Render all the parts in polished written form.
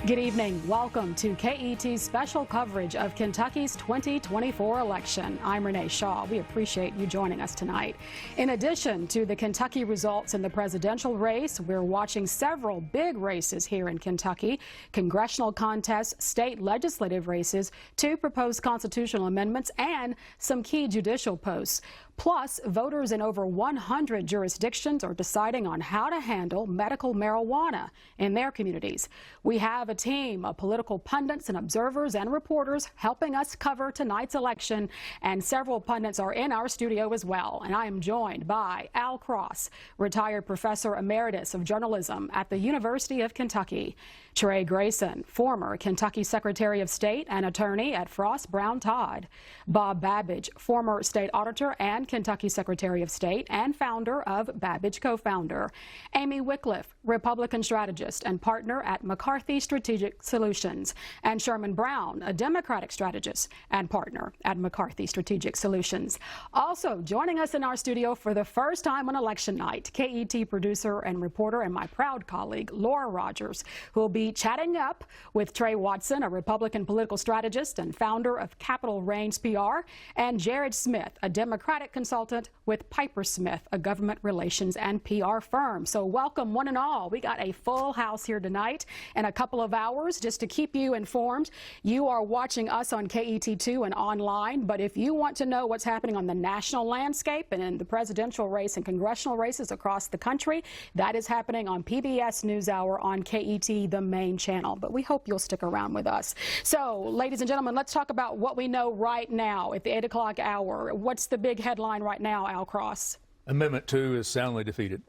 Good evening. Welcome to KET's special coverage of Kentucky's 2024 election. I'm Renee Shaw. We appreciate you joining us tonight. In addition to the Kentucky results in the presidential race, we're watching several big races here in Kentucky, congressional contests, state legislative races, two proposed constitutional amendments, and some key judicial posts. Plus, voters in over 100 jurisdictions are deciding on how to handle medical marijuana in their communities. We have a team of political pundits and observers and reporters helping us cover tonight's election, and several pundits are in our studio as well. And I am joined by Al Cross, retired professor emeritus of journalism at the University of Kentucky; Trey Grayson, former Kentucky Secretary of State and attorney at Frost Brown Todd; Bob Babbage, former state auditor and Kentucky Secretary of State and founder of Babbage Co-founder; Amy Wycliffe, Republican strategist and partner at McCarthy Strategic Solutions; and Sherman Brown, a Democratic strategist and partner at McCarthy Strategic Solutions. Also joining us in our studio for the first time on election night, KET producer and reporter and my proud colleague, Laura Rogers, who will be chatting up with Trey Watson, a Republican political strategist and founder of Capital Reigns PR, and Jared Smith, a Democratic consultant with Piper Smith, a government relations and PR firm. So welcome one and all. We got a full house here tonight. In a couple of hours, just to keep you informed, you are watching us on KET2 and online, but if you want to know what's happening on the national landscape and in the presidential race and congressional races across the country, that is happening on PBS NewsHour on KET, the main channel. But we hope you'll stick around with us. So, ladies and gentlemen, let's talk about what we know right now at the 8 o'clock hour. What's the big headline right now, Al Cross? Amendment 2 is soundly defeated.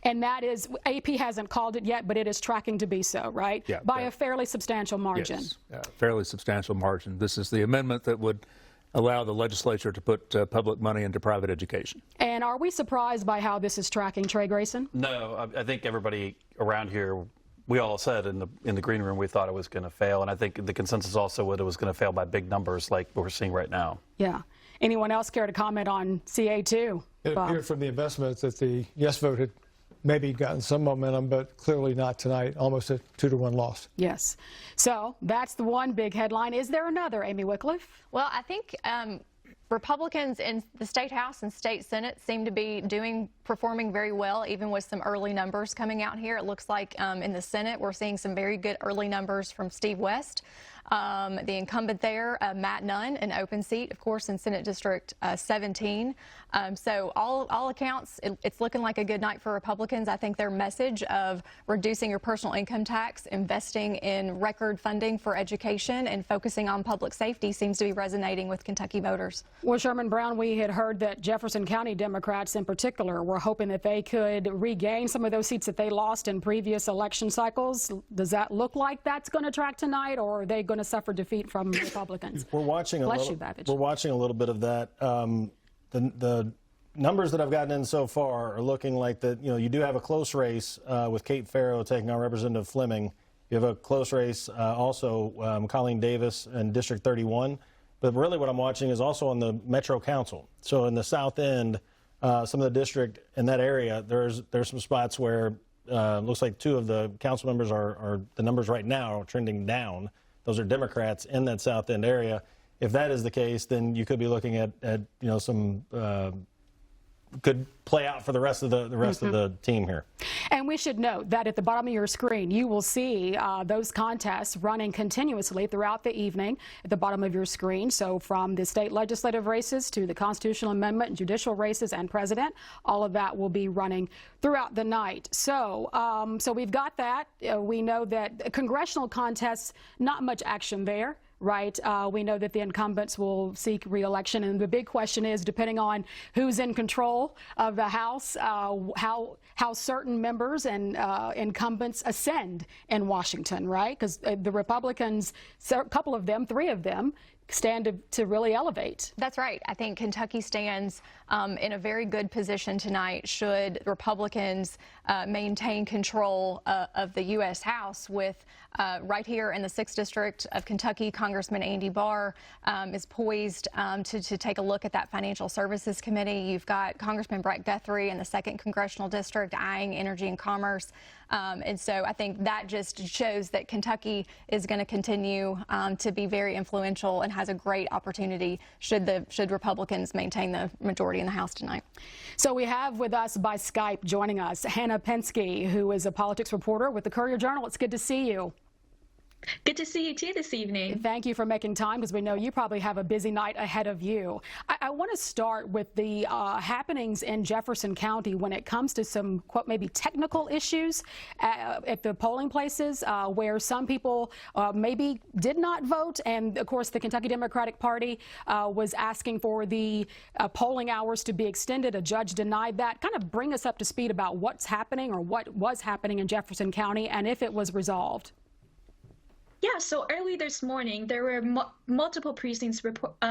And that is, AP hasn't called it yet, but it is tracking to be so, right? Yeah. By a fairly substantial margin. Yes, fairly substantial margin. This is the amendment that would allow the legislature to put public money into private education. And are we surprised by how this is tracking, Trey Grayson? No, I think everybody around here, we all said in the green room we thought it was going to fail, and I think the consensus also was it was going to fail by big numbers like we're seeing right now. Yeah. Anyone else care to comment on CA2? It appeared from the investments that the yes vote had maybe gotten some momentum, but clearly not tonight, almost a 2-1 loss. Yes. So that's the one big headline. Is there another, Amy Wycliffe? Well, I think Republicans in the State House and State Senate seem to be performing very well, even with some early numbers coming out here. It looks like in the Senate, we're seeing some very good early numbers from Steve West, the incumbent there, Matt Nunn, an open seat, of course, in Senate District 17. So all accounts, it's looking like a good night for Republicans. I think their message of reducing your personal income tax, investing in record funding for education, and focusing on public safety seems to be resonating with Kentucky voters. Well, Sherman Brown, we had heard that Jefferson County Democrats in particular were hoping that they could regain some of those seats that they lost in previous election cycles. Does that look like that's going to track tonight, or are they going to suffer defeat from Republicans? We're watching We're watching a little bit of that. The numbers that I've gotten in so far are looking like that. You do have a close race with Kate Farrow taking on Representative Fleming. You have a close race also Colleen Davis in District 31. But really, what I'm watching is also on the Metro Council. So in the South End, some of the district in that area, there's some spots where looks like 2 of the council members are the numbers right now are trending down. Those are Democrats in that South End area. If that is the case, then you could be looking at some could play out for the rest of the team here. And we should note that at the bottom of your screen, you will see those contests running continuously throughout the evening at the bottom of your screen. So from the state legislative races to the constitutional amendment, judicial races, and president, all of that will be running throughout the night. So, so we've got that. We know that congressional contests, not much action there. Right. We know that the incumbents will seek re-election, and the big question is, depending on who's in control of the House, how certain members and incumbents ascend in Washington, right? Because the Republicans, a couple of them, 3 of them, stand to really elevate. That's right. I think Kentucky stands in a very good position tonight should Republicans maintain control of the U.S. House with right here in the 6th District of Kentucky, Congressman Andy Barr is poised to take a look at that Financial Services Committee. You've got Congressman Brett Guthrie in the 2nd Congressional District eyeing energy and commerce. And so I think that just shows that Kentucky is going to continue to be very influential and has a great opportunity should Republicans maintain the majority in the House tonight. So we have with us by Skype joining us Hannah Penske, who is a politics reporter with the Courier-Journal. It's good to see you. Good to see you too this evening. Thank you for making time, because we know you probably have a busy night ahead of you. I want to start with the happenings in Jefferson County when it comes to some, quote, maybe technical issues at the polling places where some people maybe did not vote. And of course, the Kentucky Democratic Party was asking for the polling hours to be extended. A judge denied that. Kind of bring us up to speed about what's happening or what was happening in Jefferson County and if it was resolved. Yeah, so early this morning, there were multiple precincts,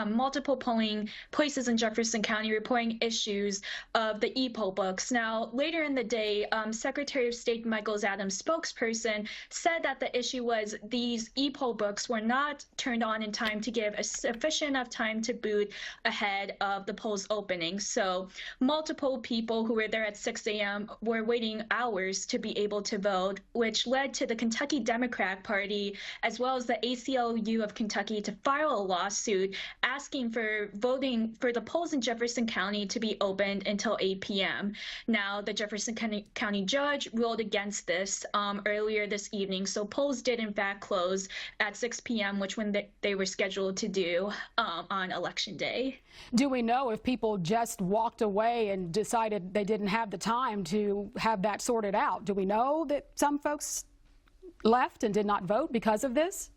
multiple polling places in Jefferson County reporting issues of the e-poll books. Now, later in the day, Secretary of State Michael Adams' spokesperson said that the issue was these e-poll books were not turned on in time to give a sufficient enough time to boot ahead of the polls opening. So multiple people who were there at 6 a.m. were waiting hours to be able to vote, which led to the Kentucky Democratic Party as well as the ACLU of Kentucky to file a lawsuit asking for voting for the polls in Jefferson County to be opened until 8 p.m. Now, the Jefferson County judge ruled against this earlier this evening, so polls did in fact close at 6 p.m., which when they were scheduled to do on Election Day. Do we know if people just walked away and decided they didn't have the time to have that sorted out? Do we know that some folks left and did not vote because of this?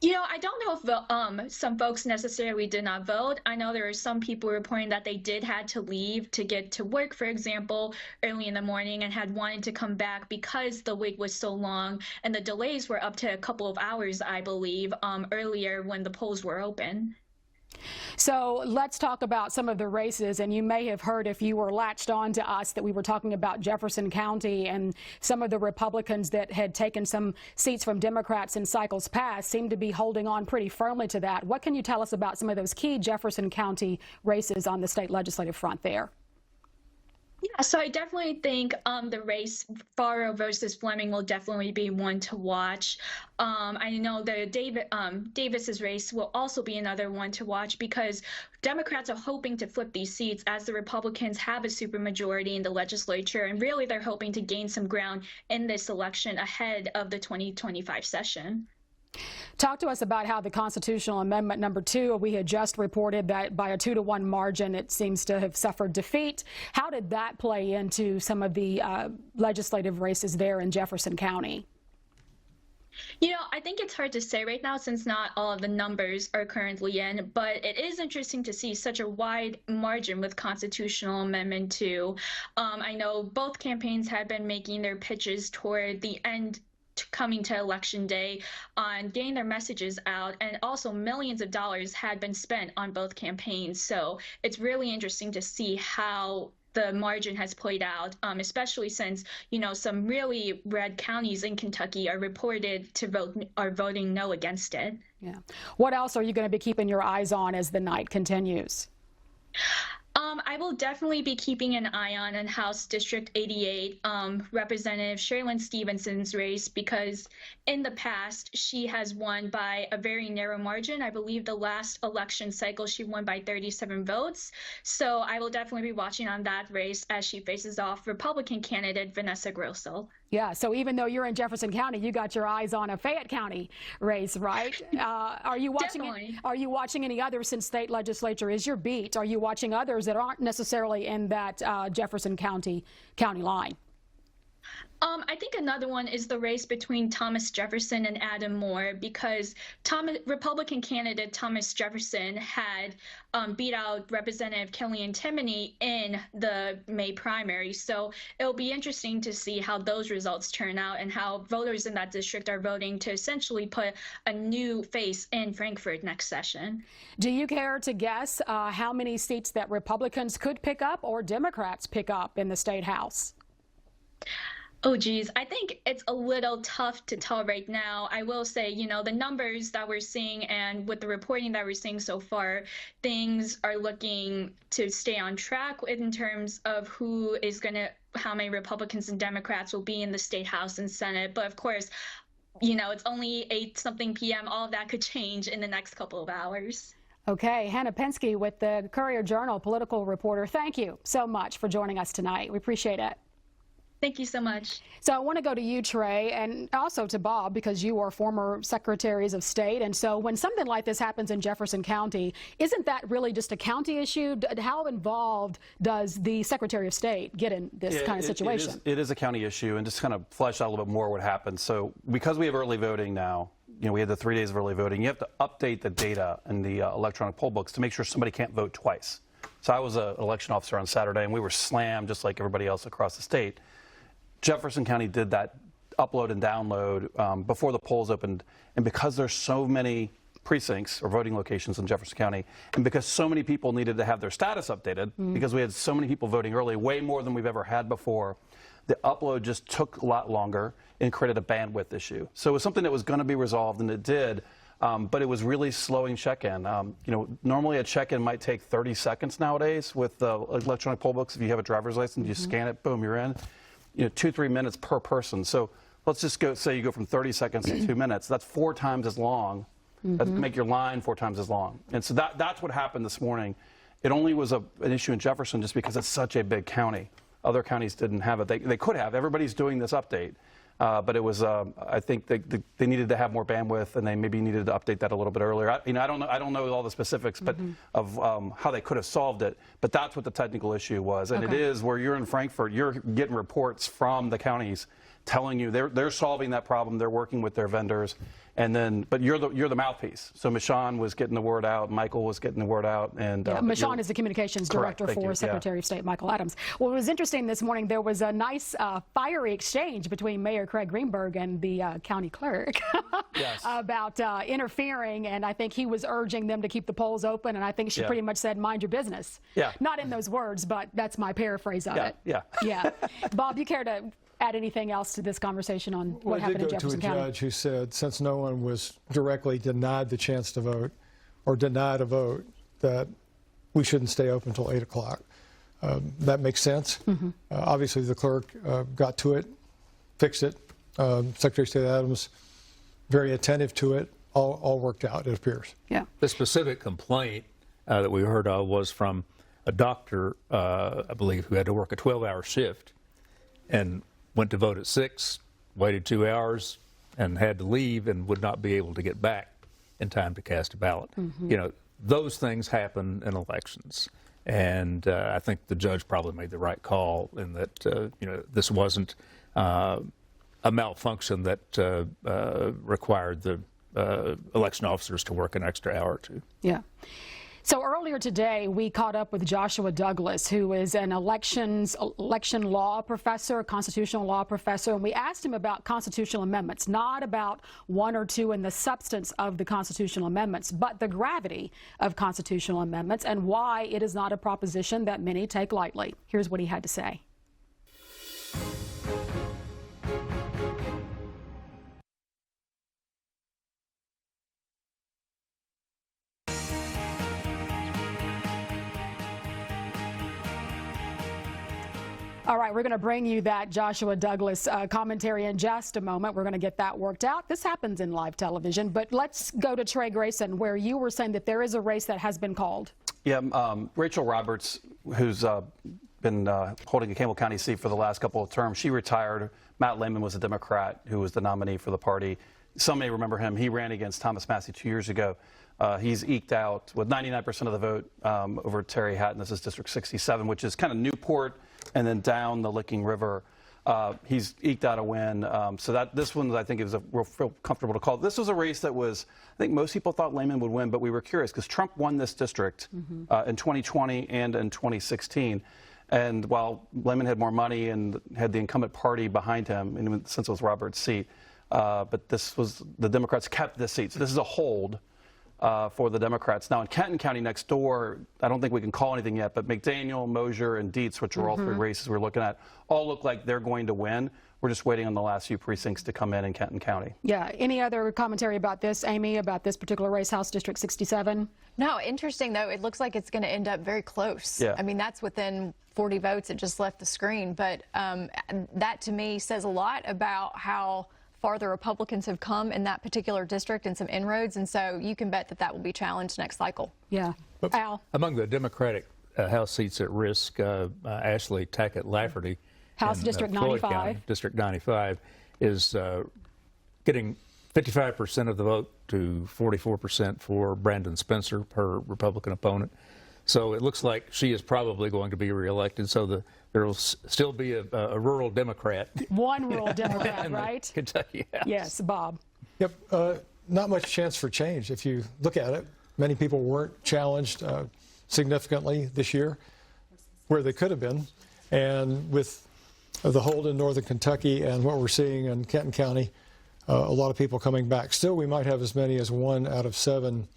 You know, I don't know if some folks necessarily did not vote. I know there are some people reporting that they did had to leave to get to work, for example, early in the morning and had wanted to come back because the wait was so long and the delays were up to a couple of hours, I believe, earlier when the polls were open. So let's talk about some of the races, and you may have heard if you were latched on to us that we were talking about Jefferson County, and some of the Republicans that had taken some seats from Democrats in cycles past seem to be holding on pretty firmly to that. What can you tell us about some of those key Jefferson County races on the state legislative front there? Yeah, so I definitely think the race Farrow versus Fleming will definitely be one to watch. I know the Davis's race will also be another one to watch because Democrats are hoping to flip these seats as the Republicans have a supermajority in the legislature, and really they're hoping to gain some ground in this election ahead of the 2025 session. Talk to us about how the constitutional amendment number 2, we had just reported that by a 2-to-1 margin, it seems to have suffered defeat. How did that play into some of the legislative races there in Jefferson County? You know, I think it's hard to say right now since not all of the numbers are currently in, but it is interesting to see such a wide margin with Constitutional Amendment 2. I know both campaigns had been making their pitches toward the end coming to Election Day on getting their messages out, and also millions of dollars had been spent on both campaigns. So it's really interesting to see how the margin has played out, especially since, you know, some really red counties in Kentucky are reported to voting no against it. Yeah. What else are you going to be keeping your eyes on as the night continues? I will definitely be keeping an eye on House District 88 Representative Sherilyn Stevenson's race, because in the past she has won by a very narrow margin. I believe the last election cycle she won by 37 votes. So I will definitely be watching on that race as she faces off Republican candidate Vanessa Grossell. Yeah, so even though you're in Jefferson County, you got your eyes on a Fayette County race, right? Are you watching? Are you watching any others since state legislature is your beat? Are you watching others that aren't necessarily in that Jefferson County line? I think another one is the race between Thomas Jefferson and Adam Moore, because Republican candidate Thomas Jefferson had beat out Representative Kellyanne Timoney in the May primary. So it'll be interesting to see how those results turn out and how voters in that district are voting to essentially put a new face in Frankfort next session. Do you care to guess how many seats that Republicans could pick up or Democrats pick up in the state house? Oh, geez. I think it's a little tough to tell right now. I will say, you know, the numbers that we're seeing and with the reporting that we're seeing so far, things are looking to stay on track in terms of how many Republicans and Democrats will be in the state house and Senate. But of course, you know, it's only 8-something p.m. All of that could change in the next couple of hours. Okay, Hannah Penske with the Courier-Journal political reporter. Thank you so much for joining us tonight. We appreciate it. Thank you so much. So I want to go to you, Trey, and also to Bob, because you are former secretaries of state. And so when something like this happens in Jefferson County, isn't that really just a county issue? How involved does the Secretary of State get in this kind of situation? It is a county issue, and just kind of flesh out a little bit more what happened. So because we have early voting now, you know, we had the 3 days of early voting, you have to update the data in the electronic poll books to make sure somebody can't vote twice. So I was an election officer on Saturday, and we were slammed just like everybody else across the state. Jefferson County did that upload and download before the polls opened, and because there's so many precincts or voting locations in Jefferson County, and because so many people needed to have their status updated, because we had so many people voting early, way more than we've ever had before, the upload just took a lot longer and created a bandwidth issue. So it was something that was going to be resolved, and it did, but it was really slowing check-in. You know, normally a check-in might take 30 seconds nowadays with electronic poll books. If you have a driver's license, you scan it, boom, you're in. You know, 2-3 minutes per person. So let's just say you go from 30 seconds to 2 minutes. That's 4 times as long. That make your line 4 times as long. And so that's what happened this morning. It only was an issue in Jefferson just because it's such a big county. Other counties didn't have it. They could have. Everybody's doing this update. But it was, I think they needed to have more bandwidth, and they maybe needed to update that a little bit earlier. I don't know all the specifics, but of how they could have solved it. But that's what the technical issue was, and it is where you're in Frankfort, you're getting reports from the counties telling you they're solving that problem. They're working with their vendors, and then but you're the mouthpiece. So Michonne was getting the word out, Michael was getting the word out, and Michonne is the communications director for Secretary of State Michael Adams. Well, it was interesting this morning. There was a nice fiery exchange between Mayor Craig Greenberg and the county clerk about interfering, and I think he was urging them to keep the polls open, and I think she pretty much said, "Mind your business." Not in those words, but that's my paraphrase of it. Bob, you care to add anything else to this conversation on what happened in Jefferson County? I did go to a judge who said, since no one was directly denied the chance to vote or denied a vote, that we shouldn't stay open until 8 o'clock. That makes sense. Obviously, the clerk got to it, fixed it. Secretary of State Adams, very attentive to it. All worked out, it appears. The specific complaint that we heard of was from a doctor, I believe, who had to work a 12-hour shift and went to vote at 6, waited 2 hours, and had to leave and would not be able to get back in time to cast a ballot. You know, those things happen in elections. And I think the judge probably made the right call in that, you know, this wasn't a malfunction that required the election officers to work an extra hour or two. So earlier today, we caught up with Joshua Douglas, who is an election law professor, constitutional law professor, and we asked him about constitutional amendments, not about 1 or 2 in the substance of the constitutional amendments, but the gravity of constitutional amendments and why it is not a proposition that many take lightly. Here's what he had to say. All right, we're going to bring you that Joshua Douglas commentary in just a moment. We're going to get that worked out. This happens in live television, but let's go to Trey Grayson, where you were saying that there is a race that has been called. Rachel Roberts, who's been holding a Campbell County seat for the last couple of terms, she retired. Matt Lehman was a Democrat who was the nominee for the party. Some may remember him. He ran against Thomas Massey 2 years ago. He's eked out with 99% of the vote over Terry Hatton. This is District 67, which is kind of Newport and then down the Licking River. He's eked out a win. So this one, I think, we'll feel comfortable to call. This was a race that was, I think most people thought Lehman would win, but we were curious because Trump won this district in 2020 and in 2016. And while Lehman had more money and had the incumbent party behind him, in the sense it was Robert's seat, but the Democrats kept this seat. So this is a hold for the Democrats. Now in Kenton County next door, I don't think we can call anything yet, but McDaniel, Mosier, and Dietz, which are all three races we're looking at, all look like they're going to win. We're just waiting on the last few precincts to come in Kenton County. Yeah. Any other commentary about this, Amy, about this particular race, House District 67? No, interesting, though. It looks like it's going to end up very close. Yeah. I mean, that's within 40 votes. It just left the screen. But that, to me, says a lot about how far the Republicans have come in that particular district and some inroads. And so you can bet that that will be challenged next cycle. Yeah. Al? Among the Democratic House seats at risk, Ashley Tackett Lafferty, House District Floyd 95. County, District 95, is getting 55% of the vote to 44% for Brandon Spencer, her Republican opponent. So it looks like she is probably going to be reelected. So there will still be a rural Democrat. One rural Democrat, right? Kentucky House. Yes, Bob. Yep, not much chance for change if you look at it. Many people weren't challenged significantly this year, where they could have been. And with the hold in northern Kentucky and what we're seeing in Kenton County, a lot of people coming back. Still, we might have as many as 1 out of 7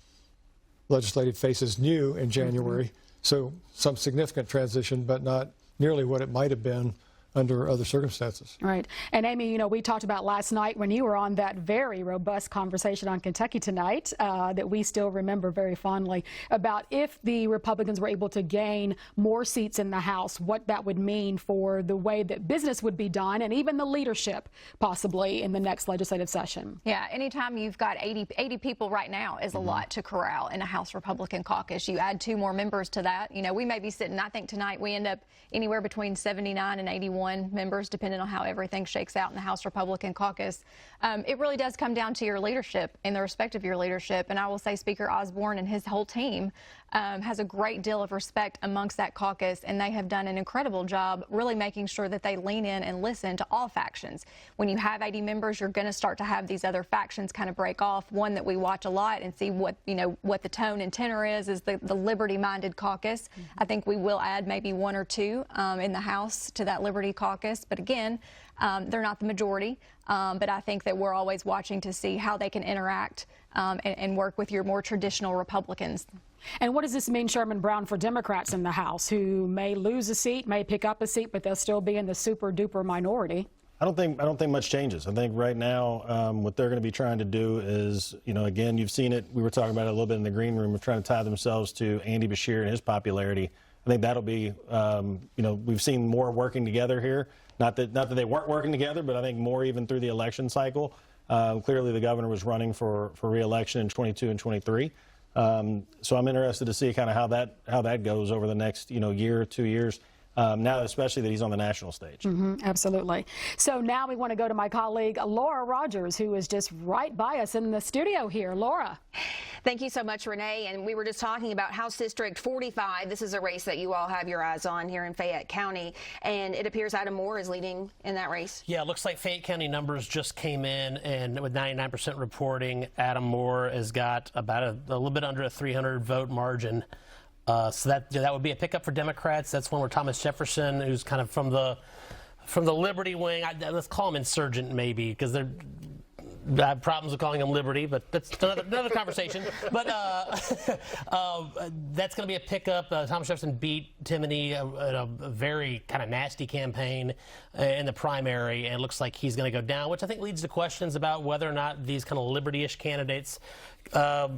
legislative faces new in January. So some significant transition, but not nearly what it might have been under other circumstances. Right. And Amy, you know, we talked about last night when you were on that very robust conversation on Kentucky Tonight that we still remember very fondly about if the Republicans were able to gain more seats in the House, what that would mean for the way that business would be done and even the leadership possibly in the next legislative session. Yeah, anytime you've got 80 people right now is a lot to corral in a House Republican caucus. You add 2 more members to that. You know, we may be sitting, I think tonight we end up anywhere between 79 and 81 members, depending on how everything shakes out in the House Republican caucus. It really does come down to your leadership and the respect of your leadership. And I will say Speaker Osborne and his whole team has a great deal of respect amongst that caucus, and they have done an incredible job really making sure that they lean in and listen to all factions. When you have 80 members, you're going to start to have these other factions kind of break off. One that we watch a lot and see what the tone and tenor is the liberty-minded caucus. I think we will add maybe 1 or 2 in the House to that Liberty caucus, but again, they're not the majority. But I think that we're always watching to see how they can interact and work with your more traditional Republicans. And what does this mean, Sherman Brown, for Democrats in the House who may lose a seat, may pick up a seat, but they'll still be in the super duper minority? I don't think much changes. I think right now what they're going to be trying to do is, you know, again, you've seen it. We were talking about it a little bit in the green room of trying to tie themselves to Andy Beshear and his popularity. I think that'll be, you know, we've seen more working together here. Not that they weren't working together, but I think more even through the election cycle. Clearly, the governor was running for re-election in 22 and 23. So I'm interested to see kind of how that goes over the next year or 2 years. Now, especially that he's on the national stage. Absolutely. So now we want to go to my colleague, Laura Rogers, who is just right by us in the studio here. Laura. Thank you so much, Renee. And we were just talking about House District 45. This is a race that you all have your eyes on here in Fayette County. And it appears Adam Moore is leading in that race. Yeah, it looks like Fayette County numbers just came in, and with 99% reporting, Adam Moore has got about a little bit under a 300 vote margin. So that would be a pickup for Democrats. That's one where Thomas Jefferson, who's kind of from the Liberty wing, let's call him insurgent maybe, because they're I have problems with calling him Liberty, but that's another conversation. But that's going to be a pickup. Thomas Jefferson beat Timoney in a very kind of nasty campaign in the primary, and it looks like he's going to go down, which I think leads to questions about whether or not these kind of Liberty-ish candidates, are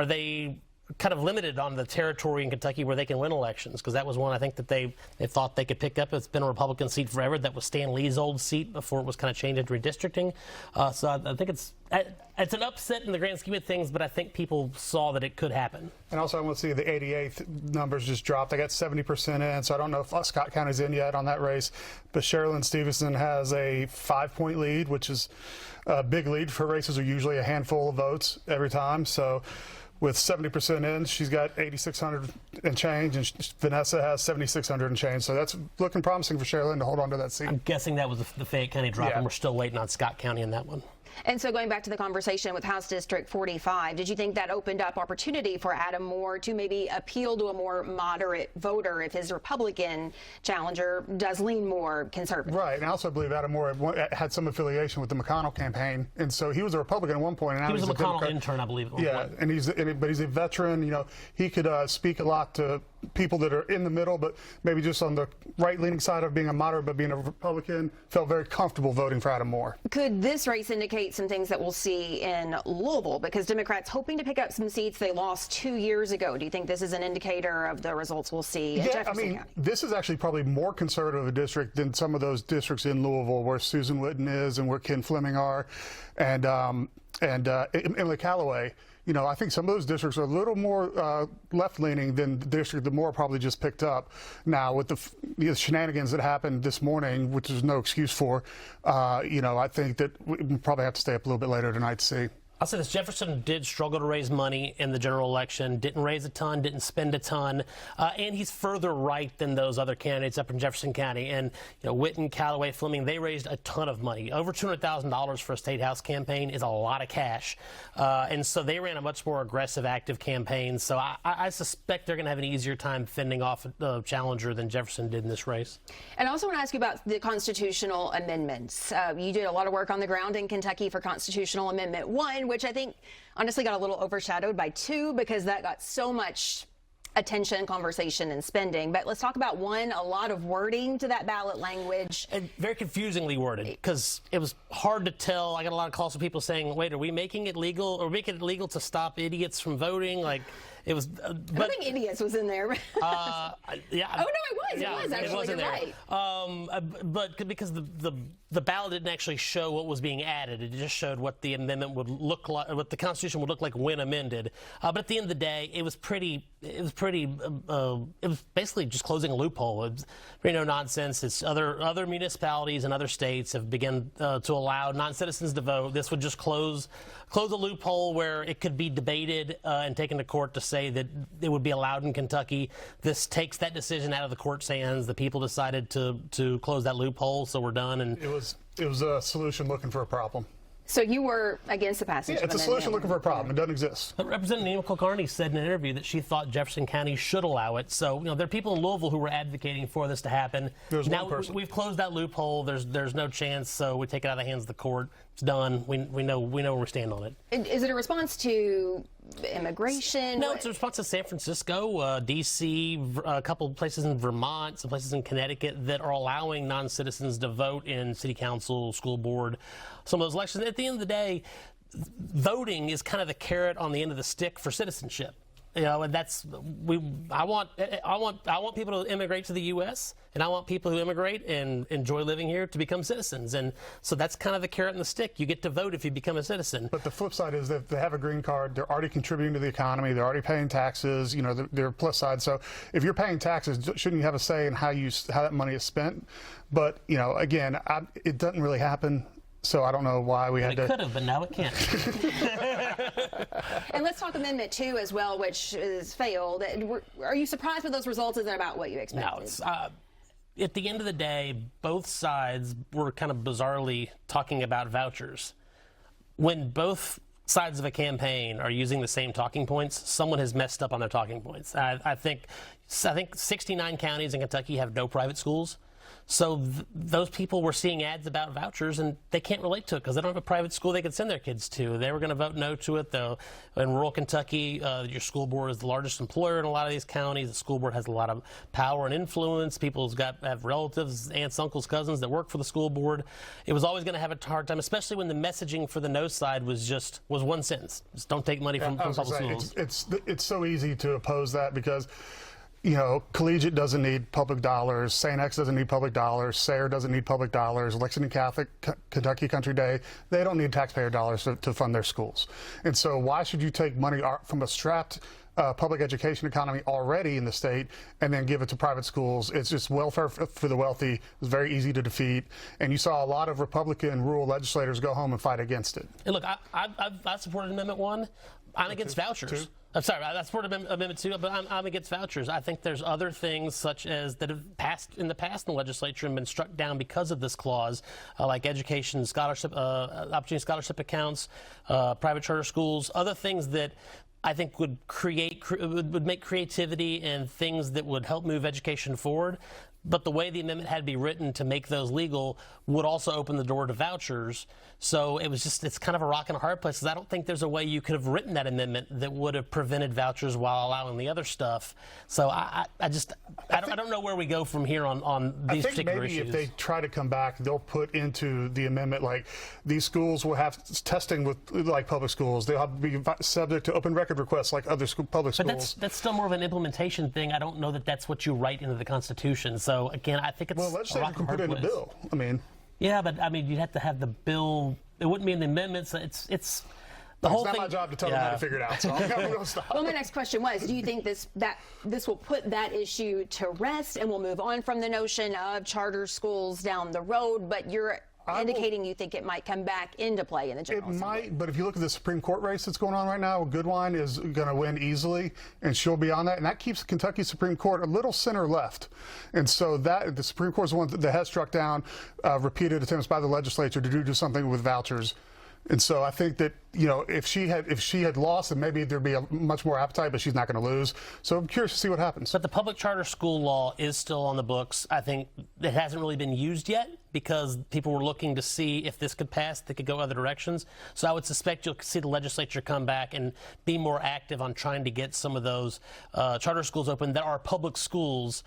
they kind of limited on the territory in Kentucky where they can win elections, because that was one I think that they thought they could pick up. It's been a Republican seat forever. That was Stan Lee's old seat before it was kind of changed into redistricting. So I think it's an upset in the grand scheme of things, but I think people saw that it could happen. And also, I want to see the 88 numbers just dropped. They got 70% in, so I don't know if Scott County's in yet on that race. But Sherilyn Stevenson has a 5-point lead, which is a big lead for races are usually a handful of votes every time. So with 70% in. She's got 8,600 and change, and Vanessa has 7,600 and change. So that's looking promising for Sherilyn to hold on to that seat. I'm guessing that was the Fayette County drop, Yeah. and we're still waiting on Scott County in that one. And so going back to the conversation with House District 45, did you think that opened up opportunity for Adam Moore to maybe appeal to a more moderate voter if his Republican challenger does lean more conservative? Right, and I also believe Adam Moore had some affiliation with the McConnell campaign, and so he was a Republican at one point. And He was a McConnell Democrat. intern, I believe. At one Yeah, point. but he's a veteran. You know, he could speak a lot to people that are in the middle, but maybe just on the right-leaning side of being a moderate, but being a Republican. Felt very comfortable voting for Adam Moore. Could this race indicate some things that we'll see in Louisville? Because Democrats hoping to pick up some seats they lost 2 years ago. Do you think this is an indicator of the results we'll see in Jefferson County? This is actually probably more conservative a district than some of those districts in Louisville where Susan Witten is and where Ken Fleming are, and Emily Callaway. You know, I think some of those districts are a little more left-leaning than the district that Moore probably just picked up. Now, with the shenanigans that happened this morning, which there's no excuse for, you know, I think that we probably have to stay up a little bit later tonight to see. I'll say this, Jefferson did struggle to raise money in the general election, didn't raise a ton, didn't spend a ton, and he's further right than those other candidates up in Jefferson County. And, you know, Witten, Callaway, Fleming, they raised a ton of money. Over $200,000 for a state house campaign is a lot of cash. And so they ran a much more aggressive, active campaign. So I suspect they're going to have an easier time fending off a challenger than Jefferson did in this race. And I also want to ask you about the constitutional amendments. You did a lot of work on the ground in Kentucky for Constitutional Amendment 1, which I think honestly got a little overshadowed by 2 because that got so much attention, conversation, and spending. But let's talk about 1, a lot of wording to that ballot language. And very confusingly worded because it was hard to tell. I got a lot of calls from people saying, wait, are we making it legal or making it legal to stop idiots from voting? Like, it was. I don't think idiots was in there. Yeah. Oh, no, it was. Yeah, it was actually. it was in You're there. right. But because the ballot didn't actually show what was being added, it just showed what the amendment would look like, what the Constitution would look like when amended. But at the end of the day, it was basically just closing a loophole. It was pretty no nonsense. It's other municipalities and other states have begun to allow non-citizens to vote. This would just close a loophole where it could be debated and taken to court to say that it would be allowed in Kentucky. This takes that decision out of the court's hands. The people decided to close that loophole, so we're done. And It was a solution looking for a problem. So you were against the passage Yeah, of it's a solution looking for a problem. It doesn't exist. Representative Nina Kulkarni said in an interview that she thought Jefferson County should allow it. So, you know, there are people in Louisville who were advocating for this to happen. There's now one person. we've closed that loophole. There's no chance, so we take it out of the hands of the court. It's done. We know where we stand on it. Is it a response to immigration? No, it's a response to San Francisco, D.C., a couple of places in Vermont, some places in Connecticut that are allowing non-citizens to vote in city council, school board, some of those elections. At the end of the day, voting is kind of the carrot on the end of the stick for citizenship. You know, and I want people to immigrate to the U.S. and I want people who immigrate and enjoy living here to become citizens. And so that's kind of the carrot and the stick. You get to vote if you become a citizen. But the flip side is that they have a green card. They're already contributing to the economy. They're already paying taxes. You know, they're a plus side. So if you're paying taxes, shouldn't you have a say in how that money is spent? But, you know, again, it doesn't really happen. So I don't know why we had to. It could have, but now it can't. And let's talk Amendment 2 as well, which has failed. Are you surprised with those results? Is that about what you expected? No, it's, at the end of the day, both sides were kind of bizarrely talking about vouchers. When both sides of a campaign are using the same talking points, someone has messed up on their talking points. I think 69 counties in Kentucky have no private schools. So those people were seeing ads about vouchers, and they can't relate to it because they don't have a private school they could send their kids to. They were going to vote no to it, though. In rural Kentucky, your school board is the largest employer in a lot of these counties. The school board has a lot of power and influence. People have relatives, aunts, uncles, cousins that work for the school board. It was always going to have a hard time, especially when the messaging for the no side was one sentence: just don't take money from public schools. It's so easy to oppose that because, you know, Collegiate doesn't need public dollars, St. X doesn't need public dollars, Sayre doesn't need public dollars, Lexington Catholic, Kentucky Country Day, they don't need taxpayer dollars to fund their schools. And so why should you take money from a strapped public education economy already in the state and then give it to private schools? It's just welfare for the wealthy. It's very easy to defeat. And you saw a lot of Republican rural legislators go home and fight against it. And look, I supported Amendment 1. I'm against vouchers. I'm sorry, that's part of Amendment 2, but I'm against vouchers. I think there's other things such as that have passed in the legislature and been struck down because of this clause, like education, scholarship, opportunity scholarship accounts, private charter schools, other things that I think would make creativity and things that would help move education forward. But the way the amendment had to be written to make those legal would also open the door to vouchers. So it's kind of a rock and a hard place, because I don't think there's a way you could have written that amendment that would have prevented vouchers while allowing the other stuff. So I don't know where we go from here on these particular issues. I think maybe if they try to come back, they'll put into the amendment, like, these schools will have testing with, like, public schools. They'll have to be subject to open record requests like other public schools. But that's still more of an implementation thing. I don't know that that's what you write into the Constitution. So again, I think it's well, legislature can put it in a bill. I mean, yeah, but I mean, you'd have to have the bill. It wouldn't be in the amendments. It's the whole thing. It's not my job to tell them how to figure it out. So I'm gonna stop. Well, my next question was: do you think this will put that issue to rest, and we'll move on from the notion of charter schools down the road? But you're indicating you think it might come back into play in the General Assembly. It might, but if you look at the Supreme Court race that's going on right now, Goodwine is going to win easily, and she'll be on that, and that keeps Kentucky Supreme Court a little center left. And so that the Supreme Court is the one that has struck down repeated attempts by the legislature to do something with vouchers. And so I think that, you know, if she had lost, then maybe there'd be a much more appetite, but she's not going to lose. So I'm curious to see what happens. But the public charter school law is still on the books. I think it hasn't really been used yet because people were looking to see if this could pass, that could go other directions. So I would suspect you'll see the legislature come back and be more active on trying to get some of those charter schools open that are public schools,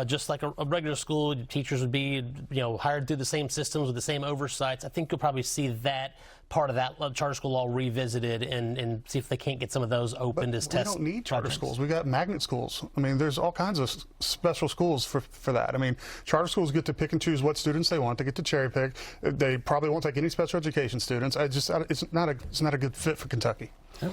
just like a regular school. Teachers would be, you know, hired through the same systems with the same oversights. I think you'll probably see that part of that charter school law revisited and see if they can't get some of those opened as test. We don't need charter projects. schools. We got magnet schools. I mean, there's all kinds of special schools for that. I mean, charter schools get to pick and choose what students they want. They get to cherry pick. They probably won't take any special education students. It's not a good fit for Kentucky. Yeah.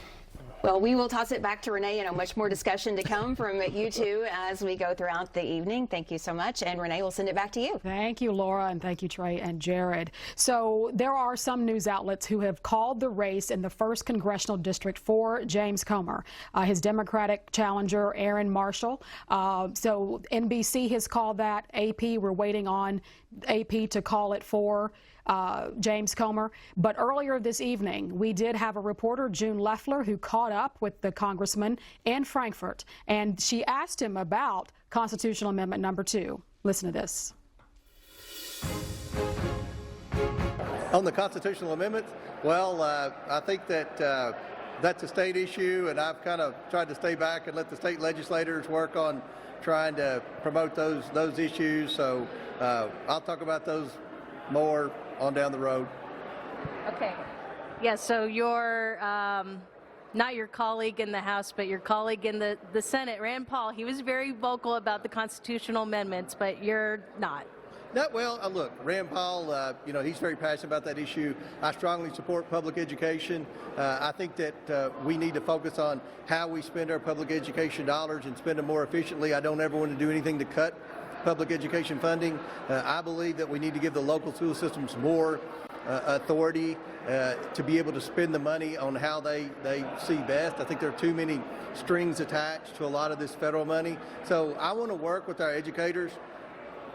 Well, we will toss it back to Renee, and much more discussion to come from you two as we go throughout the evening. Thank you so much. And Renee, we'll send it back to you. Thank you, Laura, and thank you, Trey and Jared. So there are some news outlets who have called the race in the 1st Congressional District for James Comer, his Democratic challenger, Aaron Marshall. So NBC has called that. AP, we're waiting on AP to call it for James Comer. But earlier this evening, we did have a reporter, June Leffler, who caught up with the congressman in Frankfort, and she asked him about Constitutional Amendment number 2. Listen to this. On the constitutional amendment, well, I think that that's a state issue, and I've kind of tried to stay back and let the state legislators work on trying to promote those issues. So I'll talk about those more on down the road. Okay. Yeah, so you're not your colleague in the House, but your colleague in the Senate, Rand Paul. He was very vocal about the constitutional amendments, but you're not. No, well, look, Rand Paul, you know, he's very passionate about that issue. I strongly support public education. I think that we need to focus on how we spend our public education dollars and spend them more efficiently. I don't ever want to do anything to cut public education funding. I believe that we need to give the local school systems more authority to be able to spend the money on how they see best. I think there are too many strings attached to a lot of this federal money. So I want to work with our educators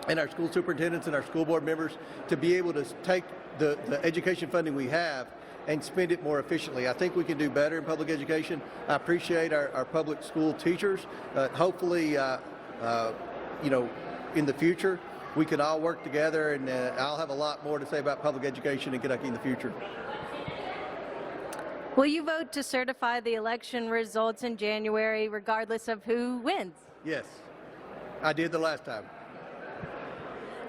and our school superintendents and our school board members to be able to take the education funding we have and spend it more efficiently. I think we can do better in public education. I appreciate our public school teachers. Hopefully, you know, in the future, we can all work together, and I'll have a lot more to say about public education in Kentucky in the future. Will you vote to certify the election results in January, regardless of who wins? Yes, I did the last time.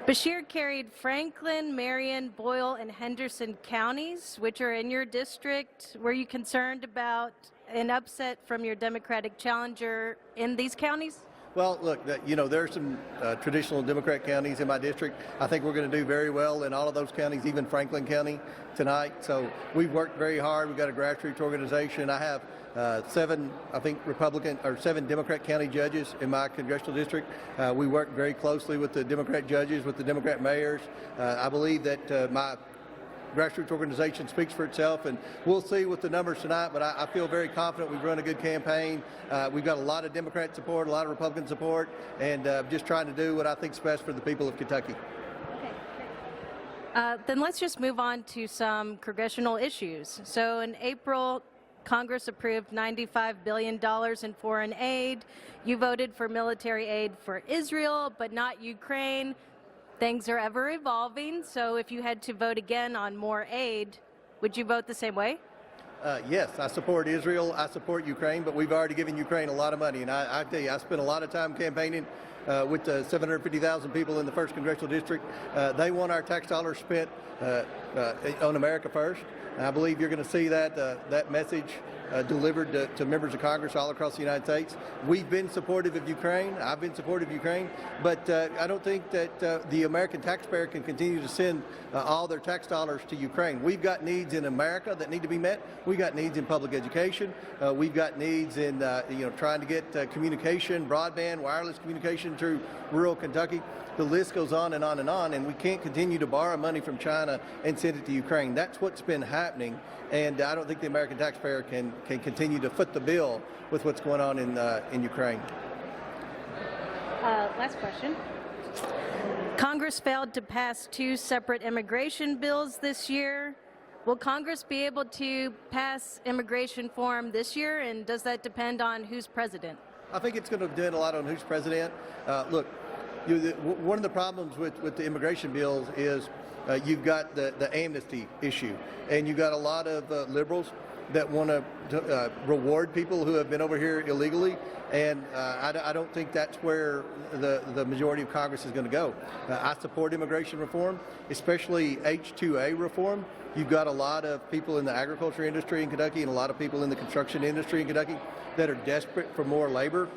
Beshear carried Franklin, Marion, Boyle, and Henderson counties, which are in your district. Were you concerned about an upset from your Democratic challenger in these counties? Well, look, you know, there are some traditional Democrat counties in my district. I think we're going to do very well in all of those counties, even Franklin County tonight. So we've worked very hard. We've got a grassroots organization. I have 7 Democrat county judges in my congressional district. We work very closely with the Democrat judges, with the Democrat mayors. I believe that my grassroots organization speaks for itself, and we'll see with the numbers tonight, but I feel very confident we've run a good campaign. We've got a lot of Democrat support, a lot of Republican support, and just trying to do what I think is best for the people of Kentucky. Then let's just move on to some congressional issues. So in April, Congress approved $95 billion in foreign aid. You voted for military aid for Israel, but not Ukraine. Things are ever evolving, so if you had to vote again on more aid, would you vote the same way? Yes, I support Israel, I support Ukraine, but we've already given Ukraine a lot of money, and I tell you, I spent a lot of time campaigning with the 750,000 people in the 1st Congressional District. They want our tax dollars spent on America first. And I believe you're going to see that message delivered to members of Congress all across the United States. We've been supportive of Ukraine. I've been supportive of Ukraine, but I don't think that the American taxpayer can continue to send all their tax dollars to Ukraine. We've got needs in America that need to be met. We've got needs in public education. We've got needs in trying to get communication, broadband, wireless communication through rural Kentucky. The list goes on and on and on, and we can't continue to borrow money from China and send it to Ukraine. That's what's been happening, and I don't think the American taxpayer can continue to foot the bill with what's going on in Ukraine. Last question. Congress failed to pass 2 separate immigration bills this year. Will Congress be able to pass immigration reform this year, and does that depend on who's president? I think it's going to depend a lot on who's president. Look, one of the problems with the immigration bills is you've got the amnesty issue, and you've got a lot of liberals that want to reward people who have been over here illegally, and I don't think that's where the majority of Congress is going to go. I support immigration reform, especially H-2A reform. You've got a lot of people in the agriculture industry in Kentucky and a lot of people in the construction industry in Kentucky that are desperate for more labor.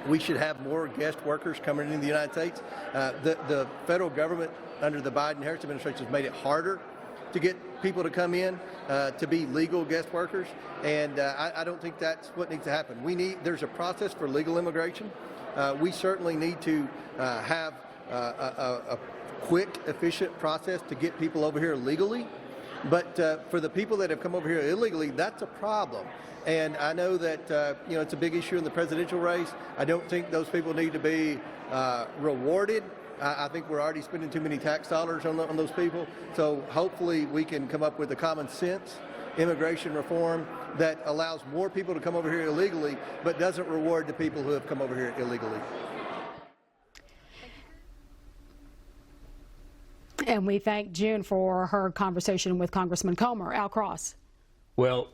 We should have more guest workers coming into the United States. The federal government under the Biden-Harris administration has made it harder to get people to come in to be legal guest workers, and I don't think that's what needs to happen. There's a process for legal immigration. We certainly need to have a quick, efficient process to get people over here legally, but for the people that have come over here illegally, that's a problem. And I know that it's a big issue in the presidential race. I don't think those people need to be rewarded. I think we're already spending too many tax dollars on those people. So hopefully we can come up with a common sense immigration reform that allows more people to come over here illegally, but doesn't reward the people who have come over here illegally. And we thank June for her conversation with Congressman Comer. Al Cross. Well,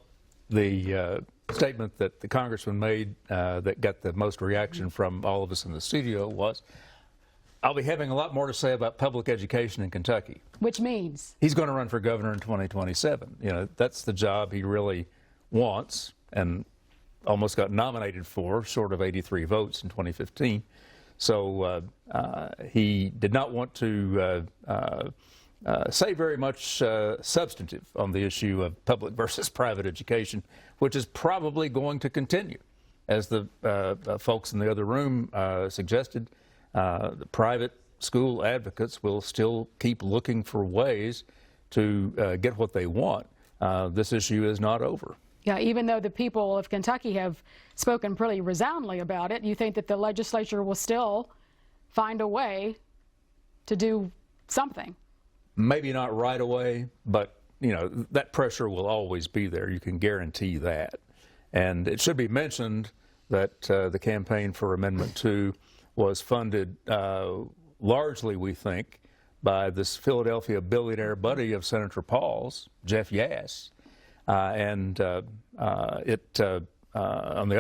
the statement that the congressman made that got the most reaction from all of us in the studio was, I'll be having a lot more to say about public education in Kentucky. Which means? He's going to run for governor in 2027. That's the job he really wants and almost got nominated for, short of 83 votes in 2015. So he did not want to say very much substantive on the issue of public versus private education, which is probably going to continue. As the folks in the other room suggested, the private school advocates will still keep looking for ways to get what they want. This issue is not over. Yeah, even though the people of Kentucky have spoken pretty resoundingly about it, you think that the legislature will still find a way to do something? Maybe not right away, but that pressure will always be there. You can guarantee that. And it should be mentioned that the campaign for Amendment 2 was funded largely, we think, by this Philadelphia billionaire buddy of Senator Paul's, Jeff Yass. On the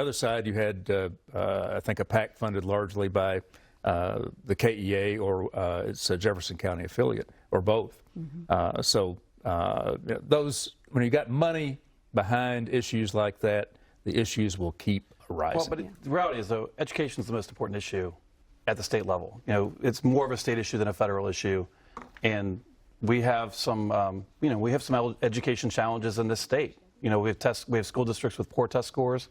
other side, you had, I think, a PAC funded largely by the KEA or its a Jefferson County affiliate, or both. Mm-hmm. Those, when you got money behind issues like that, the issues will keep arising. Well, but the reality is, though, education is the most important issue at the state level. It's more of a state issue than a federal issue, and we have some, education challenges in this state. We have school districts with poor test scores.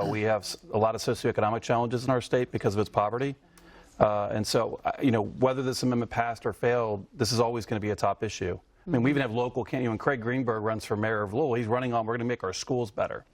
We have a lot of socioeconomic challenges in our state because of its poverty. And so, whether this amendment passed or failed, this is always going to be a top issue. I mean, we even have local candidates. When Craig Greenberg runs for mayor of Louisville, he's running on, we're going to make our schools better.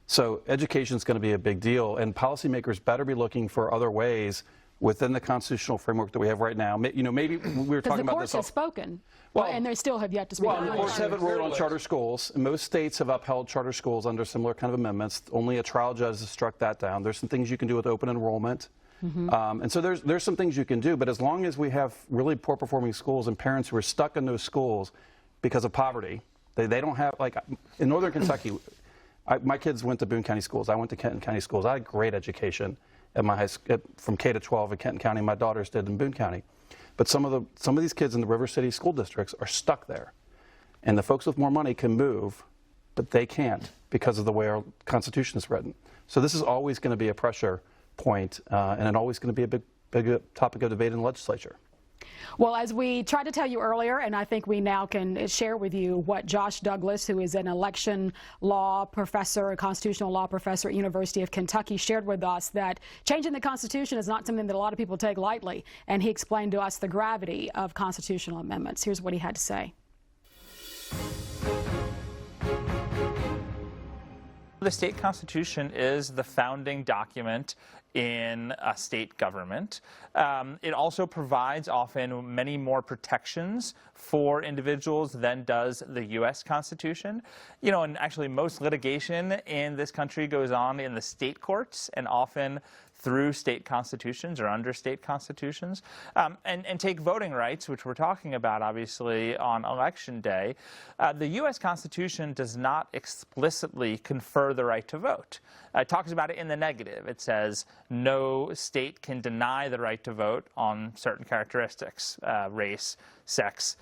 So education is going to be a big deal, and policymakers better be looking for other ways within the constitutional framework that we have right now. You know, maybe we were talking about this. Because the courts have spoken, and they still have yet to speak. Well, the courts haven't ruled on charter schools. Most states have upheld charter schools under similar kind of amendments. Only a trial judge has struck that down. There's some things you can do with open enrollment. And so there's some things you can do, but as long as we have really poor performing schools and parents who are stuck in those schools because of poverty, they don't have, like in Northern Kentucky, my kids went to Boone County schools. I went to Kenton County schools. I had great education at my from K to 12 in Kenton County. My daughters did in Boone County. But some of these kids in the River City school districts are stuck there. And the folks with more money can move, but they can't because of the way our Constitution is written. So this is always going to be a pressure point, and it's always going to be a big topic of debate in the legislature. Well, as we tried to tell you earlier, and I think we now can share with you what Josh Douglas, who is an election law professor, a constitutional law professor at University of Kentucky, shared with us, that changing the Constitution is not something that a lot of people take lightly, and he explained to us the gravity of constitutional amendments. Here's what he had to say. The state constitution is the founding document in a state government. It also provides often many more protections for individuals than does the U.S. Constitution. You know, and actually most litigation in this country goes on in the state courts and often through state constitutions or under state constitutions. And take voting rights, which we're talking about obviously on Election Day. The U.S. Constitution does not explicitly confer the right to vote. It talks about it in the negative. It says no state can deny the right to vote on certain characteristics, race, sex,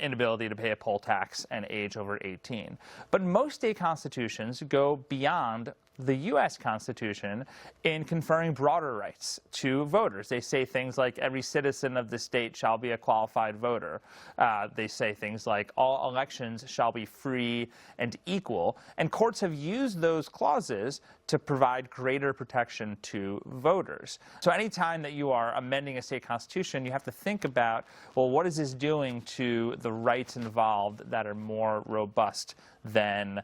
inability to pay a poll tax, and age over 18. But most state constitutions go beyond the U.S. Constitution in conferring broader rights to voters. They say things like every citizen of the state shall be a qualified voter. They say things like all elections shall be free and equal. And courts have used those clauses to provide greater protection to voters. So anytime that you are amending a state constitution, you have to think about, well, what is this doing to the rights involved that are more robust than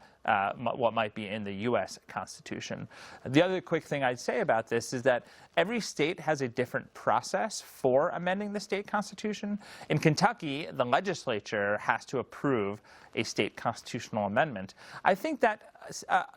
what might be in the U.S. Constitution. The other quick thing I'd say about this is that every state has a different process for amending the state constitution. In Kentucky, the legislature has to approve a state constitutional amendment. I think that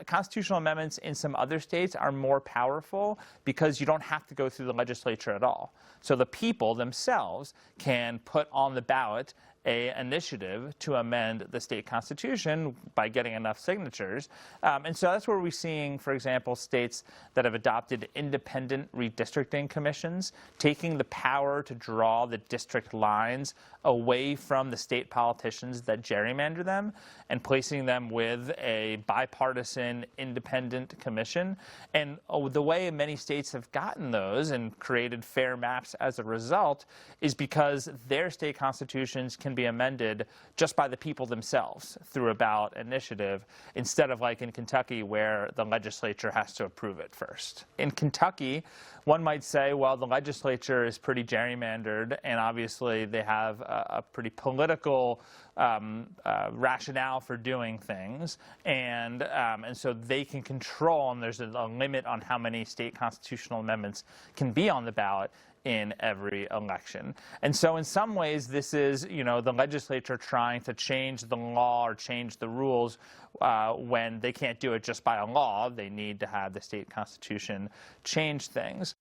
constitutional amendments in some other states are more powerful because you don't have to go through the legislature at all. So the people themselves can put on the ballot an initiative to amend the state constitution by getting enough signatures. And so that's where we're seeing, for example, states that have adopted independent redistricting commissions, taking the power to draw the district lines away from the state politicians that gerrymander them and placing them with a bipartisan independent commission. And the way many states have gotten those and created fair maps as a result is because their state constitutions can be amended just by the people themselves through a ballot initiative, instead of like in Kentucky where the legislature has to approve it first. In Kentucky, one might say, well, the legislature is pretty gerrymandered, and obviously they have a pretty political rationale for doing things, and so they can control, and there's a limit on how many state constitutional amendments can be on the ballot in every election. And so in some ways, this is, you know, the legislature trying to change the law or change the rules when they can't do it just by a law. They need to have the state constitution change things.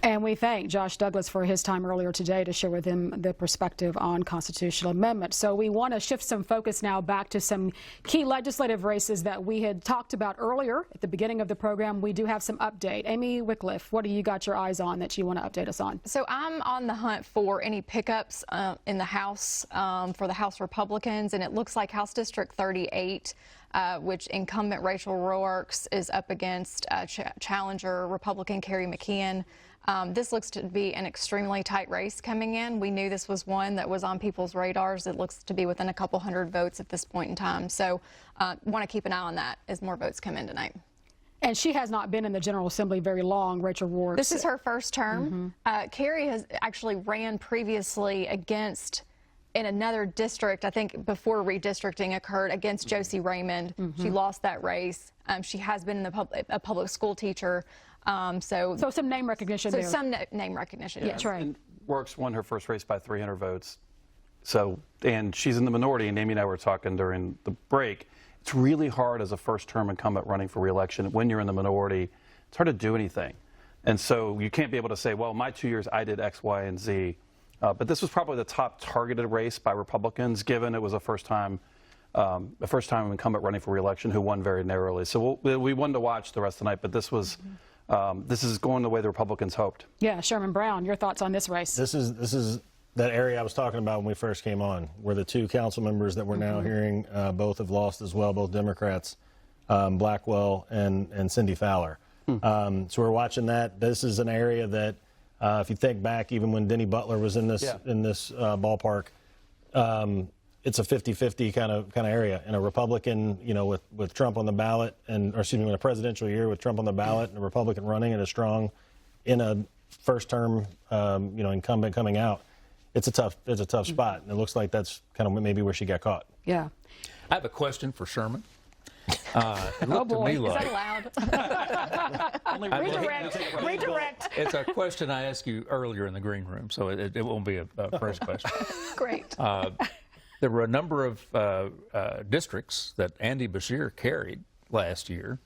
And we thank Josh Douglas for his time earlier today to share with him the perspective on constitutional amendments. So we want to shift some focus now back to some key legislative races that we had talked about earlier at the beginning of the program. We do have some update. Amy Wycliffe, what do you got your eyes on that you want to update us on? So I'm on the hunt for any pickups in the House for the House Republicans, and it looks like House District 38, which incumbent Rachel Roarks is up against challenger Republican Kerry McKeon. This looks to be an extremely tight race coming in. We knew this was one that was on people's radars. It looks to be within a couple hundred votes at this point in time. So want to keep an eye on that as more votes come in tonight. And she has not been in the General Assembly very long, Rachel Roarks. This is her first term. Kerry has actually ran previously against in another district, I think before redistricting occurred, against Josie Raymond. She lost that race. She has been in a public school teacher. So some name recognition there. Some name recognition. Yeah, that's right. And Works won her first race by 300 votes. So, and she's in the minority, and Amy and I were talking during the break. It's really hard as a first-term incumbent running for re-election when you're in the minority. It's hard to do anything. And so you can't be able to say, well, my 2 years I did X, Y, and Z. But this was probably the top targeted race by Republicans, given it was a first-time incumbent running for re-election who won very narrowly. So we wanted to watch the rest of the night, but this was this is going the way the Republicans hoped. Yeah, Sherman Brown, your thoughts on this race? This is that area I was talking about when we first came on, where the two council members that we're now hearing both have lost as well, both Democrats, Blackwell and Cindy Fowler. So we're watching that. This is an area that, if you think back, even when Denny Butler was in this ballpark, it's a 50-50 kind of area. And a Republican, with Trump on the ballot, in a presidential year with Trump on the ballot and a Republican running and a strong in a first-term, incumbent coming out. It's a tough spot, and it looks like that's kind of maybe where she got caught. Yeah. I have a question for Sherman. Oh boy, is that allowed? Redirect. It's a question I asked you earlier in the green room, so it won't be a fresh question. Great. There were a number of districts that Andy Beshear carried last year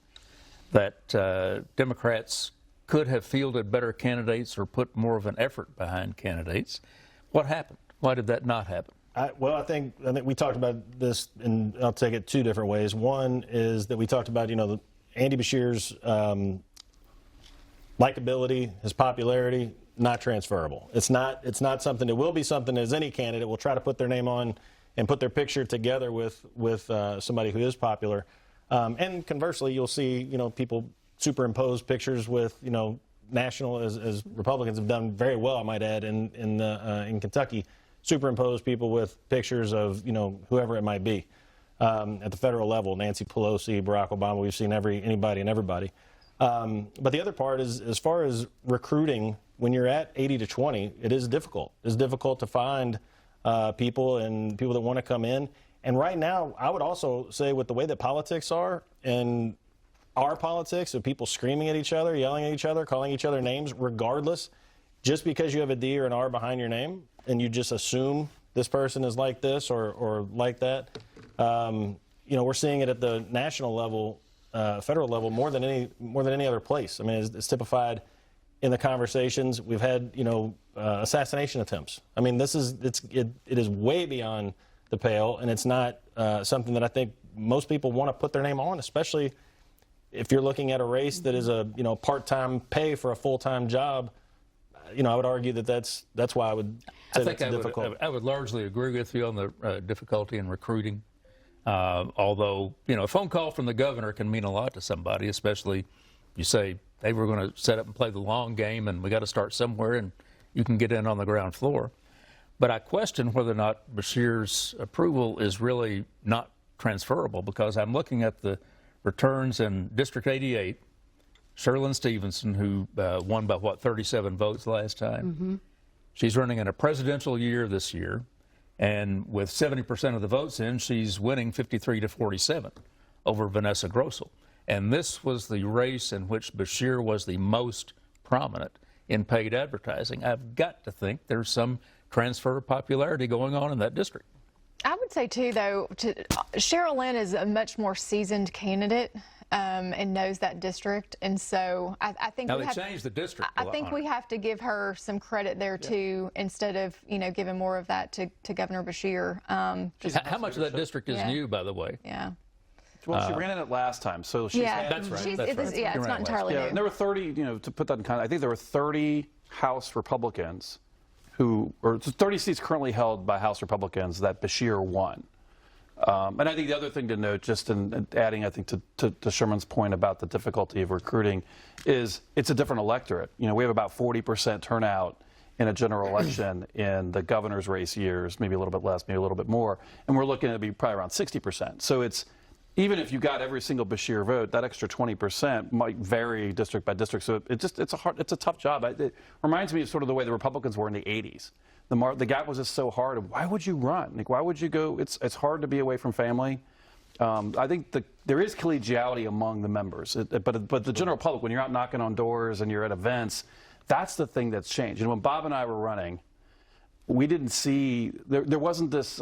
that Democrats could have fielded better candidates or put more of an effort behind candidates. What happened? Why did that not happen? I think we talked about this, and I'll take it two different ways. One is that we talked about, Andy Beshear's likability, his popularity, not transferable. It's not something. It will be something as any candidate will try to put their name on and put their picture together with somebody who is popular. And conversely, you'll see, people superimpose pictures with, national, as Republicans have done very well, I might add, in Kentucky. Superimpose people with pictures of, whoever it might be at the federal level, Nancy Pelosi, Barack Obama. We've seen anybody and everybody. But the other part is, as far as recruiting, when you're at 80-20, it is difficult. It's difficult to find people that want to come in. And right now, I would also say, with the way that politics are, and our politics of people screaming at each other, yelling at each other, calling each other names, regardless, just because you have a D or an R behind your name, and you just assume this person is like this or like that. We're seeing it at the national level, federal level, more than any other place. I mean, it's typified in the conversations. We've had, assassination attempts. I mean, it is way beyond the pale, and it's not something that I think most people want to put their name on, especially if you're looking at a race that is a part-time pay for a full-time job. I would argue that's why I would say that's difficult. I would largely agree with you on the difficulty in recruiting. Although, a phone call from the governor can mean a lot to somebody, especially you say, hey, we're going to set up and play the long game, and we got to start somewhere, and you can get in on the ground floor. But I question whether or not Beshear's approval is really not transferable, because I'm looking at the returns in District 88. Sherlyn Stevenson, who won by, 37 votes last time. She's running in a presidential year this year, and with 70% of the votes in, she's winning 53-47 over Vanessa Grossel. And this was the race in which Beshear was the most prominent in paid advertising. I've got to think there's some transfer of popularity going on in that district. I would say, too, though, Cheryl Lynn is a much more seasoned candidate. And knows that district, and so I think now they changed the district. I think we have to give her some credit there too, instead of giving more of that to Governor Beshear. How much of that district is new, by the way? Yeah. Well, she ran in it last time, so she's that's right. It's not entirely new. And there were 30. To put that in context, I think there were 30 House Republicans or 30 seats currently held by House Republicans that Beshear won. And I think the other thing to note, just in adding, I think, to Sherman's point about the difficulty of recruiting, is it's a different electorate. We have about 40% turnout in a general election in the governor's race years, maybe a little bit less, maybe a little bit more, and we're looking at be probably around 60%. So it's even if you got every single Beshear vote, that extra 20% might vary district by district. So it's a tough job. It reminds me of sort of the way the Republicans were in the 80s. The gap was just so hard. Why would you run? Like, why would you go? It's hard to be away from family. I think there is collegiality among the members, but the general public, when you're out knocking on doors and you're at events, that's the thing that's changed. And when Bob and I were running, we didn't see, there wasn't this,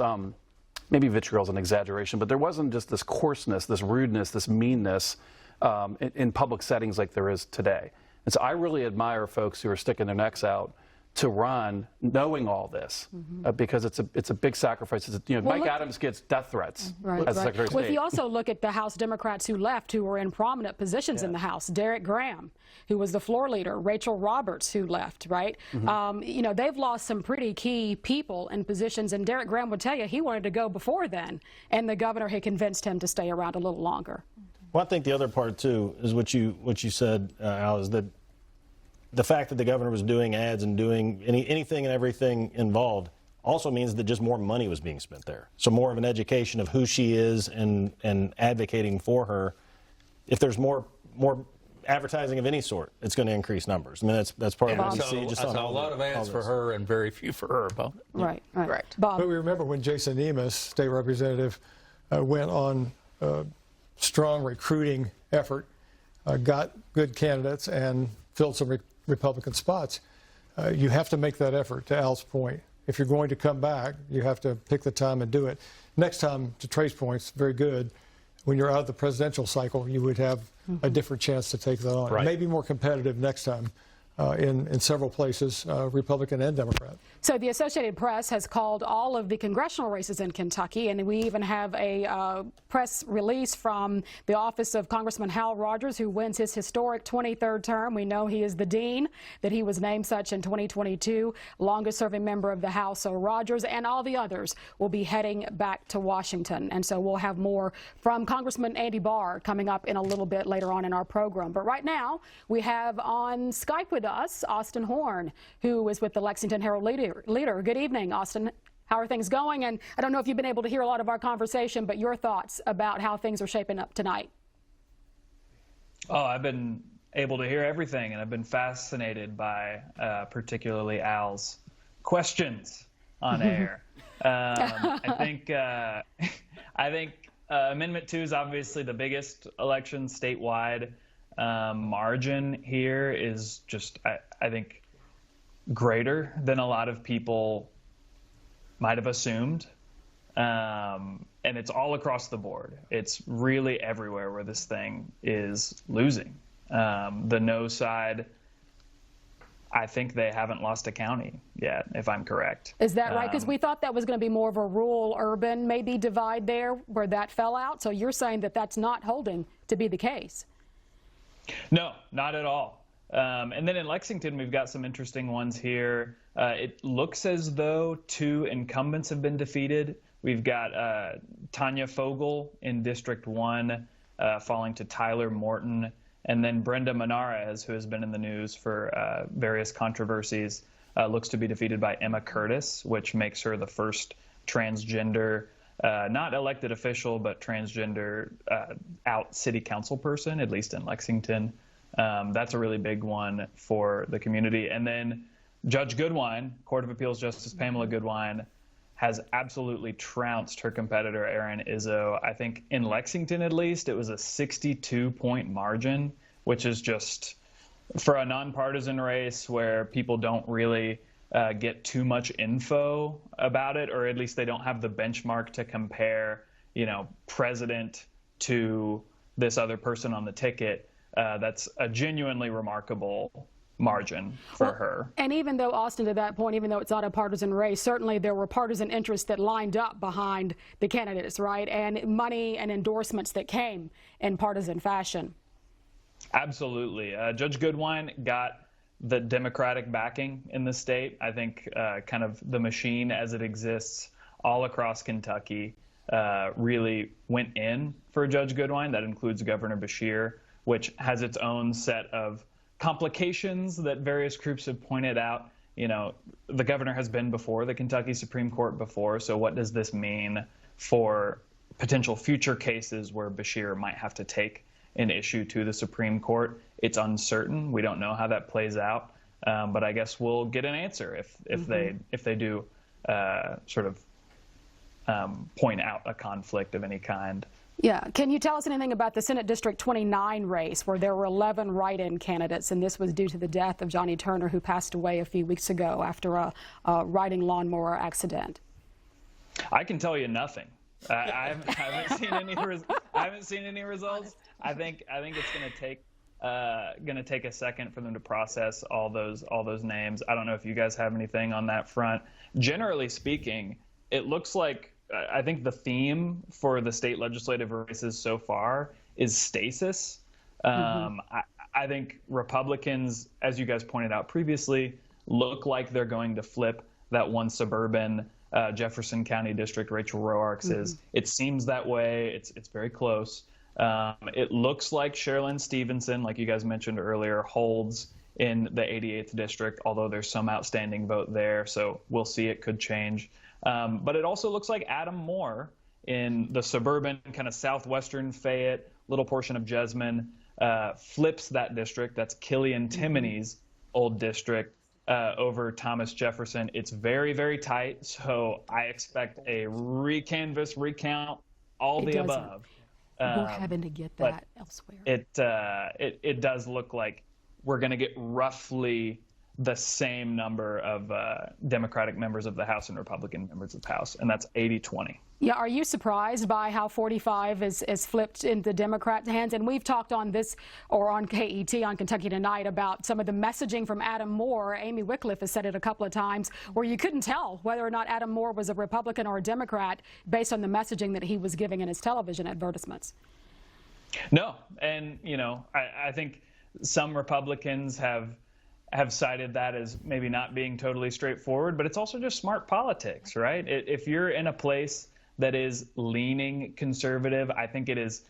maybe vitriol is an exaggeration, but there wasn't just this coarseness, this rudeness, this meanness in public settings like there is today. And so I really admire folks who are sticking their necks out to run knowing all this, because it's a big sacrifice. Mike Adams gets death threats as Secretary of State. Well, if you also look at the House Democrats who left, who were in prominent positions in the House, Derek Graham, who was the floor leader, Rachel Roberts, who left, right? They've lost some pretty key people in positions, and Derek Graham would tell you he wanted to go before then, and the governor had convinced him to stay around a little longer. Well, I think the other part, too, is what you said, Al, is that the fact that the governor was doing ads and doing anything and everything involved also means that just more money was being spent there. So more of an education of who she is and advocating for her. If there's more advertising of any sort, it's going to increase numbers. I mean, that's part of what we see. Just I saw a lot of ads for her and very few for her. Bob. Right. Bob. But we remember when Jason Emas, state representative, went on a strong recruiting effort, got good candidates, and filled some Republican spots. You have to make that effort, to Al's point. If you're going to come back, you have to pick the time and do it. Next time, to Trey's points, very good. When you're out of the presidential cycle, you would have a different chance to take that on. Right. Maybe more competitive next time in several places, Republican and Democrat. So the Associated Press has called all of the congressional races in Kentucky, and we even have a press release from the office of Congressman Hal Rogers, who wins his historic 23rd term. We know he is the dean, that he was named such in 2022, longest-serving member of the House. So Rogers and all the others will be heading back to Washington. And so we'll have more from Congressman Andy Barr coming up in a little bit later on in our program. But right now, we have on Skype with us Austin Horn, who is with the Lexington Herald Leader. Good evening, Austin. How are things going? And I don't know if you've been able to hear a lot of our conversation, but your thoughts about how things are shaping up tonight. Oh, I've been able to hear everything, and I've been fascinated by particularly Al's questions on air. I think Amendment 2 is obviously the biggest election statewide. Margin here is just, I think, greater than a lot of people might have assumed. And it's all across the board. It's really everywhere where this thing is losing. The no side, I think they haven't lost a county yet, if I'm correct. Is that right? Because we thought that was going to be more of a rural-urban maybe divide there where that fell out. So you're saying that that's not holding to be the case. No, not at all. And then in Lexington, we've got some interesting ones here. It looks as though 2 incumbents have been defeated. We've got Tanya Fogel in District 1 falling to Tyler Morton. And then Brenda Menarez, who has been in the news for various controversies, looks to be defeated by Emma Curtis, which makes her the first transgender, not elected official, but transgender out city council person, at least in Lexington. That's a really big one for the community. And then Judge Goodwine, Court of Appeals Justice Pamela Goodwine, has absolutely trounced her competitor, Erin Izzo. I think in Lexington, at least, it was a 62-point margin, which is just, for a nonpartisan race where people don't really get too much info about it, or at least they don't have the benchmark to compare, president to this other person on the ticket. That's a genuinely remarkable margin for her. And even though, Austin, to that point, even though it's not a partisan race, certainly there were partisan interests that lined up behind the candidates, right? And money and endorsements that came in partisan fashion. Absolutely. Judge Goodwine got the Democratic backing in the state. I think kind of the machine as it exists all across Kentucky really went in for Judge Goodwine. That includes Governor Beshear, which has its own set of complications that various groups have pointed out. The governor has been before the Kentucky Supreme Court before, so what does this mean for potential future cases where Beshear might have to take an issue to the Supreme Court. It's uncertain. We don't know how that plays out, but I guess we'll get an answer if they do sort of point out a conflict of any kind. Yeah. Can you tell us anything about the Senate District 29 race where there were 11 write-in candidates, and this was due to the death of Johnny Turner, who passed away a few weeks ago after a riding lawnmower accident? I can tell you nothing. I haven't seen any. I haven't seen any results. I think it's going to take a second for them to process all those names. I don't know if you guys have anything on that front. Generally speaking, it looks like I think the theme for the state legislative races so far is stasis. I think Republicans, as you guys pointed out previously, look like they're going to flip that one suburban Jefferson County district Rachel Roark's is. It seems that way. It's very close. It looks like Sherilyn Stevenson, like you guys mentioned earlier, holds in the 88th district, although there's some outstanding vote there. So we'll see. It could change. But it also looks like Adam Moore in the suburban kind of southwestern Fayette, little portion of Jessamine, flips that district. That's Killian Timoney's old district over Thomas Jefferson. It's very, very tight. So I expect a recanvass, recount, all the above. We're having to get that elsewhere. It does look like we're going to get roughly the same number of Democratic members of the House and Republican members of the House, and that's 80-20. Yeah, are you surprised by how 45 is flipped into Democrat hands? And we've talked on this, or on KET on Kentucky Tonight, about some of the messaging from Adam Moore. Amy Wycliffe has said it a couple of times, where you couldn't tell whether or not Adam Moore was a Republican or a Democrat based on the messaging that he was giving in his television advertisements. No, and I think some Republicans have cited that as maybe not being totally straightforward, but it's also just smart politics, right? If you're in a place that is leaning conservative, I think it's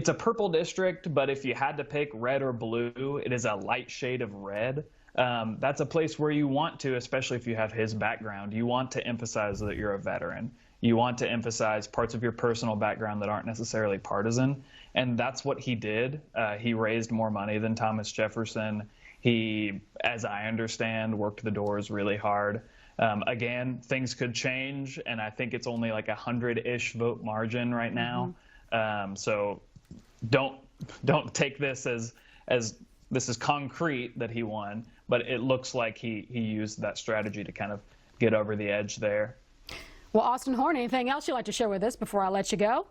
a purple district, but if you had to pick red or blue, it is a light shade of red. That's a place where you want to, especially if you have his background, you want to emphasize that you're a veteran. You want to emphasize parts of your personal background that aren't necessarily partisan. And that's what he did. He raised more money than Thomas Jefferson. He, as I understand, worked the doors really hard. Again, things could change, and I think it's only like 100-ish vote margin right now. So don't take this as this is concrete that he won, but it looks like he used that strategy to kind of get over the edge there. Well, Austin Horn, anything else you'd like to share with us before I let you go?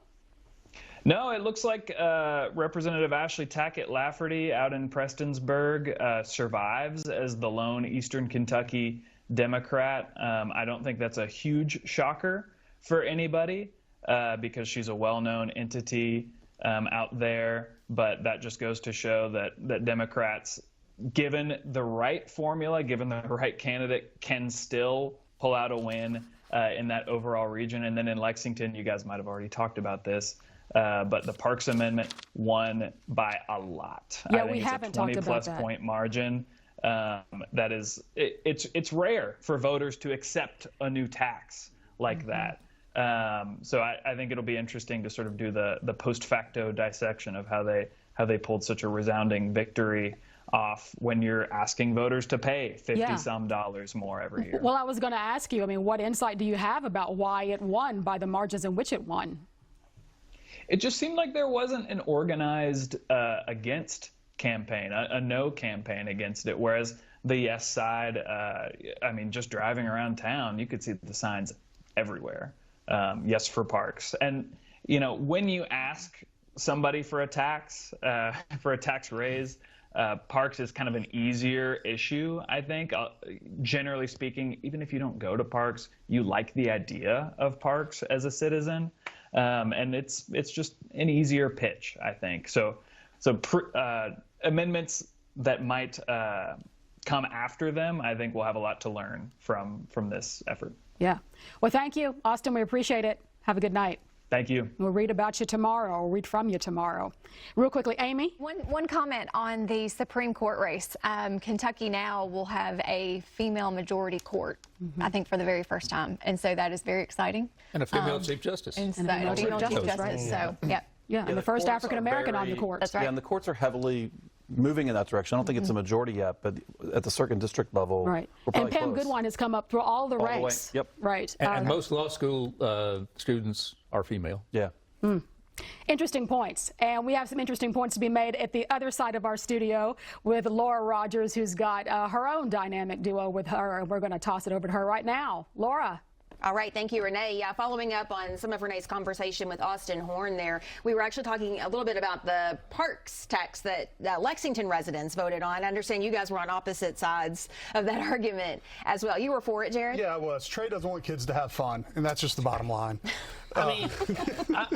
No, it looks like Representative Ashley Tackett Lafferty out in Prestonsburg survives as the lone Eastern Kentucky Democrat. I don't think that's a huge shocker for anybody because she's a well-known entity out there, but that just goes to show that Democrats, given the right formula, given the right candidate, can still pull out a win in that overall region. And then in Lexington, you guys might have already talked about this, but the Parks Amendment won by a lot. Yeah, I think it's a 20-plus point margin. That is, it's rare for voters to accept a new tax like that. So I think it'll be interesting to sort of do the post facto dissection of how they pulled such a resounding victory off when you're asking voters to pay $50-some more every year. Well, I was going to ask you, I mean, what insight do you have about why it won by the margins in which it won? It just seemed like there wasn't an organized against campaign, a no campaign against it, whereas the yes side, I mean, just driving around town, you could see the signs everywhere. Yes for parks. And, when you ask somebody for a tax raise, parks is kind of an easier issue, I think. Generally speaking, even if you don't go to parks, you like the idea of parks as a citizen. And it's just an easier pitch, I think. So amendments that might come after them, I think we'll have a lot to learn from this effort. Yeah. Well, thank you, Austin. We appreciate it. Have a good night. Thank you. We'll read about you tomorrow, or read from you tomorrow. Real quickly, Amy? One comment on the Supreme Court race. Kentucky now will have a female majority court, I think, for the very first time. And so that is very exciting. And a female Chief Justice. And a female Chief Justice. Right. So, yeah. Yeah, and the first African American on the court. That's right. Yeah, and the courts are heavily moving in that direction. I don't think it's a majority yet, but at the circuit district level, Right. we're And probably Pam close. Goodwine has come up through all the All the way. ranks. Yep. Right. And most law school students are female. Yeah. Interesting points. And we have some interesting points to be made at the other side of our studio with Laura Rogers, who's got her own dynamic duo with her. And we're going to toss it over to her right now. Laura. All right, thank you, Renee. Yeah, following up on some of Renee's conversation with Austin Horn there, we were actually talking a little bit about the parks tax that Lexington residents voted on. I understand you guys were on opposite sides of that argument as well. You were for it, Jared? Yeah, I was. Trey doesn't want kids to have fun, and that's just the bottom line. I mean,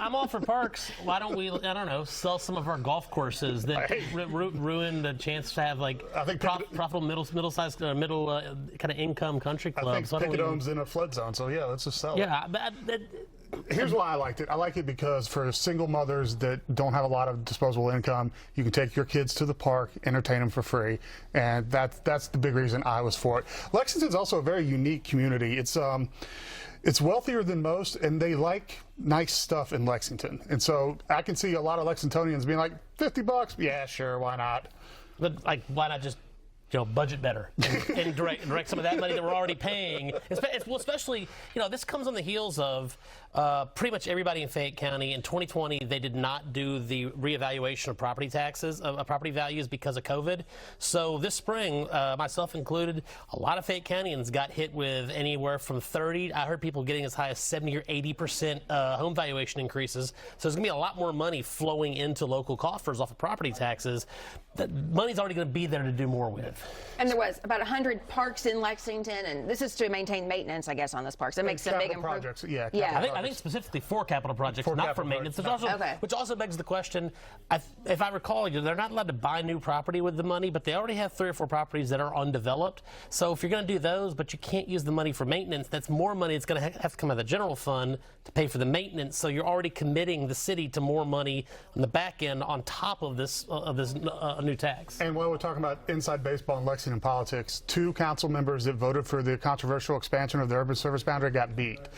I'm all for parks. Why don't we, I don't know, sell some of our golf courses that ruin the chance to have, like, profitable middle-sized, kind of income country clubs? I think Picadum's in a flood zone, so yeah, let's just sell it. Yeah, Here's why I liked it. I like it because for single mothers that don't have a lot of disposable income, you can take your kids to the park, entertain them for free, and that's the big reason I was for it. Lexington's also a very unique community. It's wealthier than most, and they like nice stuff in Lexington. And so I can see a lot of Lexingtonians being like, $50? Yeah, sure, why not? But, like, why not just, budget better and direct some of that money that we're already paying? Well, especially, this comes on the heels of pretty much everybody in Fayette County. In 2020, they did not do the reevaluation of property taxes, property values because of COVID. So this spring, myself included, a lot of Fayette Countyans got hit with anywhere from 30, I heard people getting as high as 70 or 80% home valuation increases. So there's going to be a lot more money flowing into local coffers off of property taxes. That money's already going to be there to do more with. And there was about 100 parks in Lexington, and this is to maintain maintenance, I guess, on those parks. It makes some big improvements. I think specifically for capital projects, not for maintenance. Which also begs the question, if I recall, they're not allowed to buy new property with the money, but they already have 3 or 4 properties that are undeveloped. So if you're going to do those, but you can't use the money for maintenance, that's more money that's going to have to come out of the general fund to pay for the maintenance. So you're already committing the city to more money on the back end on top of this new tax. And while we're talking about inside baseball and Lexington politics, 2 council members that voted for the controversial expansion of the urban service boundary got beat.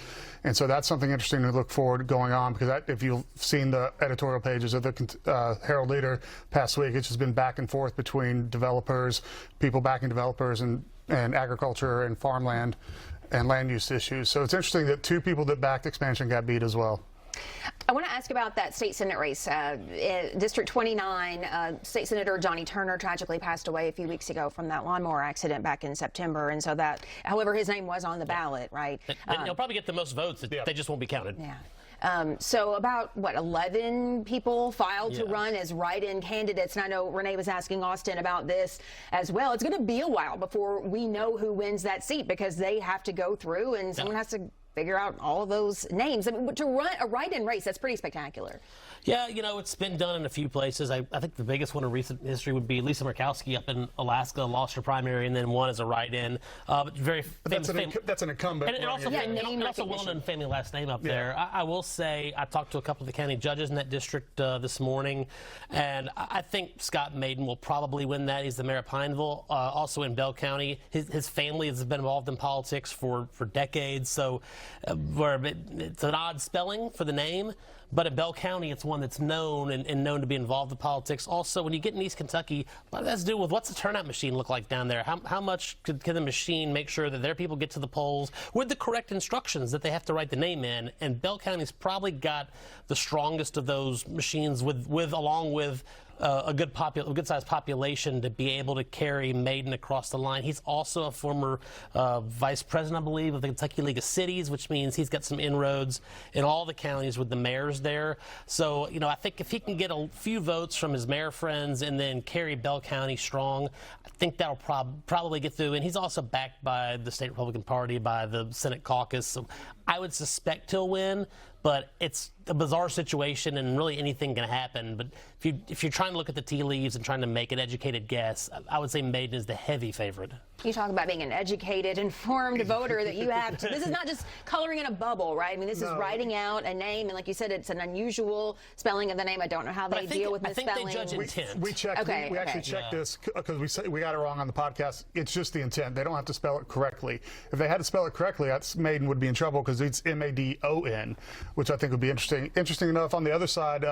And so that's something interesting to look forward going on, because if you've seen the editorial pages of the Herald Leader past week, it's just been back and forth between developers, people backing developers, and agriculture and farmland and land use issues. So it's interesting that 2 people that backed expansion got beat as well. I want to ask about that state Senate race. District 29, State Senator Johnny Turner tragically passed away a few weeks ago from that lawnmower accident back in September. And so that, however, his name was on the ballot, right? And he'll probably get the most votes. They just won't be counted. Yeah. So about, 11 people filed to run as write-in candidates. And I know Renee was asking Austin about this as well. It's going to be a while before we know who wins that seat, because they have to go through and someone has to figure out all of those names. I mean, to run a write-in race, that's pretty spectacular. Yeah, it's been done in a few places. I think the biggest one in recent history would be Lisa Murkowski up in Alaska, lost her primary, and then won as a write-in. Very famous. That's an incumbent. And also well-known family last name up there. I will say, I talked to a couple of the county judges in that district this morning, and I think Scott Maiden will probably win that. He's the mayor of Pineville. Also in Bell County, his family has been involved in politics for decades, so it's an odd spelling for the name. But in Bell County, it's one that's known and known to be involved in politics. Also, when you get in East Kentucky, a lot of that has to do with what's the turnout machine look like down there? How much can the machine make sure that their people get to the polls with the correct instructions that they have to write the name in? And Bell County's probably got the strongest of those machines along with a good-sized population to be able to carry Maiden across the line. He's also a former vice president, I believe, of the Kentucky League of Cities, which means he's got some inroads in all the counties with the mayors there. So, I think if he can get a few votes from his mayor friends and then carry Bell County strong, I think that'll probably get through. And he's also backed by the state Republican Party, by the Senate caucus. So I would suspect he'll win, but it's a bizarre situation and really anything can happen. But if you're trying to look at the tea leaves and trying to make an educated guess, I would say Maiden is the heavy favorite. You talk about being an educated, informed voter that you have. So this is not just coloring in a bubble, right? I mean, this is writing out a name, and like you said, it's an unusual spelling of the name. I don't know how they deal with misspelling. I think they judge intent. We checked. We actually checked this because we got it wrong on the podcast. It's just the intent. They don't have to spell it correctly. If they had to spell it correctly, Maiden would be in trouble because it's M-A-D-O-N, which I think would be interesting. Interesting enough, on the other side,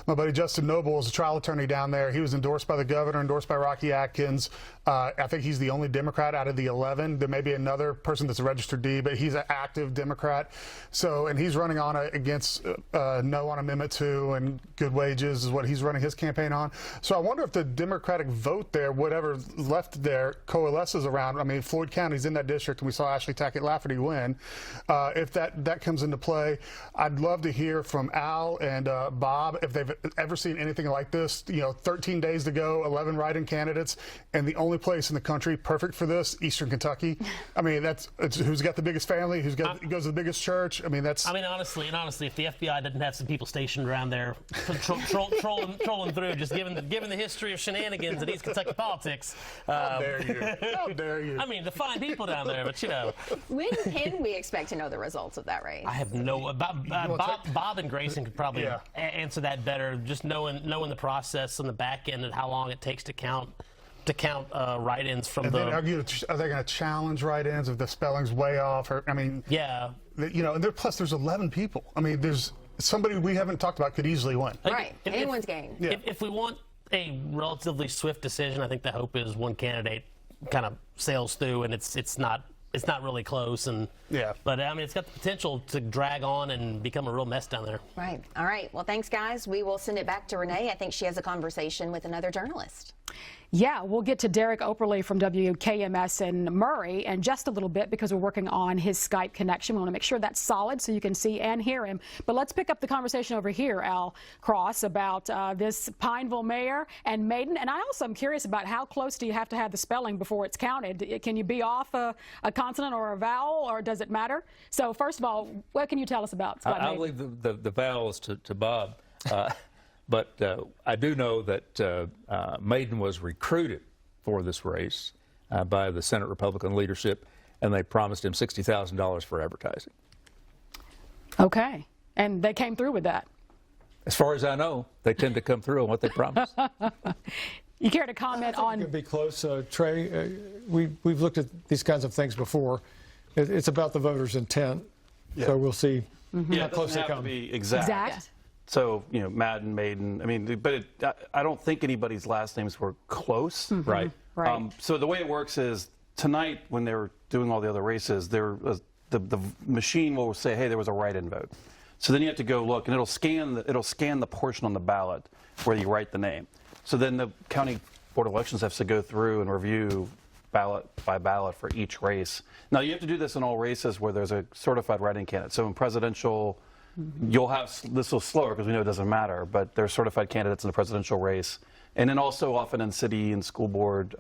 my buddy Justin Noble is a trial attorney down there. He was endorsed by the governor, endorsed by Rocky Atkins. I think he's the only Democrat out of the 11. There may be another person that's a registered D, but he's an active Democrat. So, and he's running on against no on Amendment 2 and good wages is what he's running his campaign on. So I wonder if the Democratic vote there, whatever left there, coalesces around. I mean, Floyd County's in that district, and we saw Ashley Tackett Lafferty win. If that comes into play, I'd love to hear from Al and Bob if they've ever seen anything like this. 13 days to go, 11 write-in candidates, and the only place in the country perfect for this, Eastern Kentucky. I mean, it's who's got the biggest family, who's goes to the biggest church. I mean, honestly, if the FBI didn't have some people stationed around there trolling through, just given the history of shenanigans in East Kentucky politics. How dare you? How dare you? I mean, the fine people down there, but When can we expect to know the results of that race? I have no. Bob and Grayson could probably answer that better. Just knowing the process on the back end and how long it takes to count write-ins from and then are they going to challenge write-ins if the spelling's way off? Or, I mean, and plus there's 11 people. I mean, there's somebody we haven't talked about could easily win. Right, anyone's game. Yeah. If we want a relatively swift decision, I think the hope is one candidate kind of sails through, and it's not really close. But I mean, it's got the potential to drag on and become a real mess down there. Right. All right. Well, thanks, guys. We will send it back to Renee. I think she has a conversation with another journalist. Yeah, we'll get to Derek Operly from WKMS in Murray in just a little bit because we're working on his Skype connection. We want to make sure that's solid so you can see and hear him. But let's pick up the conversation over here, Al Cross, about this Pineville mayor and Maiden. And I also am curious about how close do you have to have the spelling before it's counted? Can you be off a consonant or a vowel, or does it matter? So first of all, what can you tell us about Scott I'll Maiden? leave the vowels to Bob. But I do know that Maiden was recruited for this race by the Senate Republican leadership, and they promised him $60,000 for advertising. Okay. And they came through with that? As far as I know, they tend to come through on what they promise. You care to comment on? It could be close, Trey. We've looked at these kinds of things before. It's about the voters' intent, so we'll see how close they come. To be exact. So, Madden, Maiden, I mean, but I don't think anybody's last names were close. Right. So the way it works is tonight when they were doing all the other races, the machine will say, hey, there was a write-in vote. So then you have to go look, and it'll scan the portion on the ballot where you write the name. So then the county board of elections has to go through and review ballot by ballot for each race. Now you have to do this in all races where there's a certified write-in candidate. So in presidential, you'll have this will slower because we know it doesn't matter, but there's certified candidates in the presidential race, and then also often in city and school board,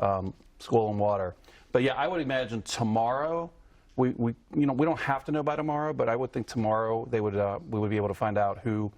school and water. But yeah, I would imagine tomorrow. We don't have to know by tomorrow, but I would think tomorrow we would be able to find out who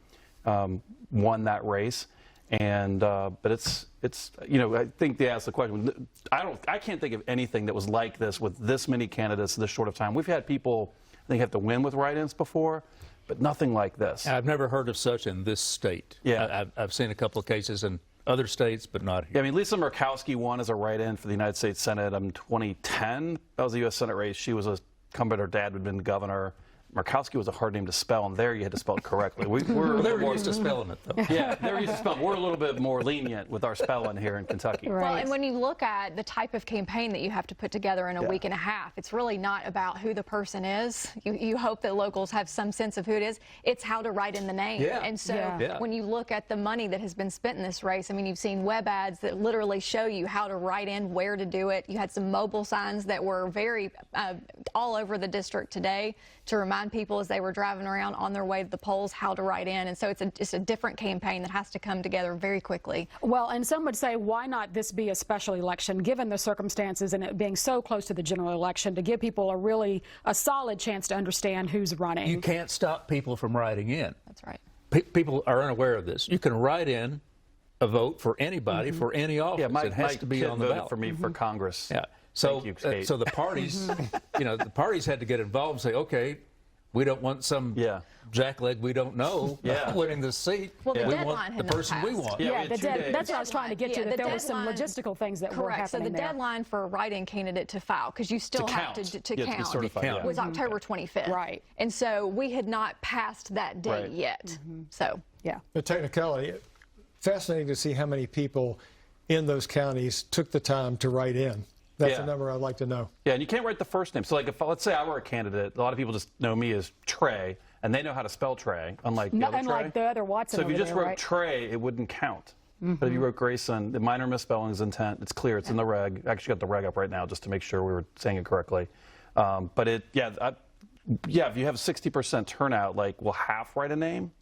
won that race. And but it's I think they asked the question. I can't think of anything that was like this with this many candidates in this short of time. We've had people I think have to win with write-ins before, but nothing like this. I've never heard of such in this state. Yeah, I've seen a couple of cases in other states, but not here. Yeah, I mean, Lisa Murkowski won as a write-in for the United States Senate in 2010. That was the U.S. Senate race. She was a incumbent. Her dad had been governor. Murkowski was a hard name to spell, and there you had to spell it correctly. They were used to spelling it, though. Yeah, they were used to spelling. We're a little bit more lenient with our spelling here in Kentucky. Right. Well, and when you look at the type of campaign that you have to put together in a week and a half, it's really not about who the person is. You hope that locals have some sense of who it is. It's how to write in the name. Yeah. And so when you look at the money that has been spent in this race, I mean, you've seen web ads that literally show you how to write in, where to do it. You had some mobile signs that were very all over the district today to remind people as they were driving around on their way to the polls how to write in. And so it's a different campaign that has to come together very quickly. Well, and some would say, why not this be a special election, given the circumstances and it being so close to the general election, to give people a solid chance to understand who's running? You can't stop people from writing in. That's right. People are unaware of this. You can write in a vote for anybody for any office. Yeah, it has to be kid on the voted ballot for me for Congress. Yeah. So, Thank you, Kate. so the parties, the parties had to get involved and say, okay, we don't want some jackleg we don't know winning this seat. Well, the we deadline want had the not person we passed. want. Yeah, that's what I was trying to get to, that there were some logistical things that were happening so the there. deadline for a write-in candidate to file, because you still have to count, certified, was October 25th. Right. And so we had not passed that date yet. So, yeah. The technicality, fascinating to see how many people in those counties took the time to write in. That's a number I'd like to know. Yeah, and you can't write the first name. So, like, if let's say I were a candidate, a lot of people just know me as Trey, and they know how to spell Trey, unlike the other Trey. Unlike the other Watson. So if you just wrote right? Trey, it wouldn't count. But if you wrote Grayson, the minor misspelling is intent. It's clear. It's in the reg. I actually got the reg up right now just to make sure we were saying it correctly. But if you have 60% turnout, like, will half write a name?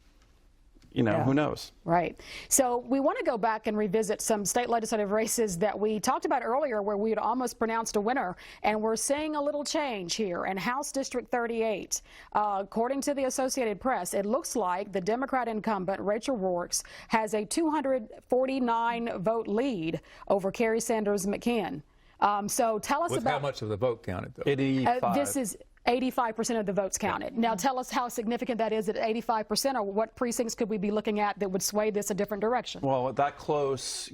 Who knows? Right. So we want to go back and revisit some state legislative races that we talked about earlier where we had almost pronounced a winner, and we're seeing a little change here. In House District 38, according to the Associated Press, it looks like the Democrat incumbent, Rachel Rourke, has a 249-vote lead over Kerry Sanders McKinn. So tell us With about... how much of the vote counted, though? 85. This is 85% of the votes counted. Now tell us how significant that is at 85%, or what precincts could we be looking at that would sway this a different direction? Well, that close,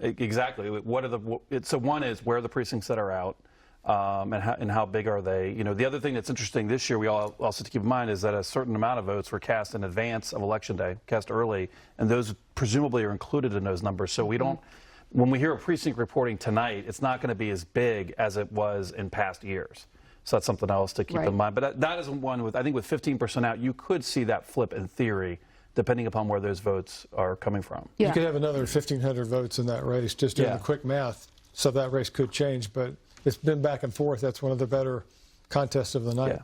exactly. What are so one is where are the precincts that are out, and how big are they? The other thing that's interesting this year, we all also have to keep in mind, is that a certain amount of votes were cast in advance of Election Day, cast early, and those presumably are included in those numbers. So we don't. When we hear a precinct reporting tonight, it's not going to be as big as it was in past years. So that's something else to keep in mind. But that is one with, I think with 15% out, you could see that flip in theory, depending upon where those votes are coming from. You could have another 1,500 votes in that race, just doing the quick math. So that race could change, but it's been back and forth. That's one of the better contests of the night.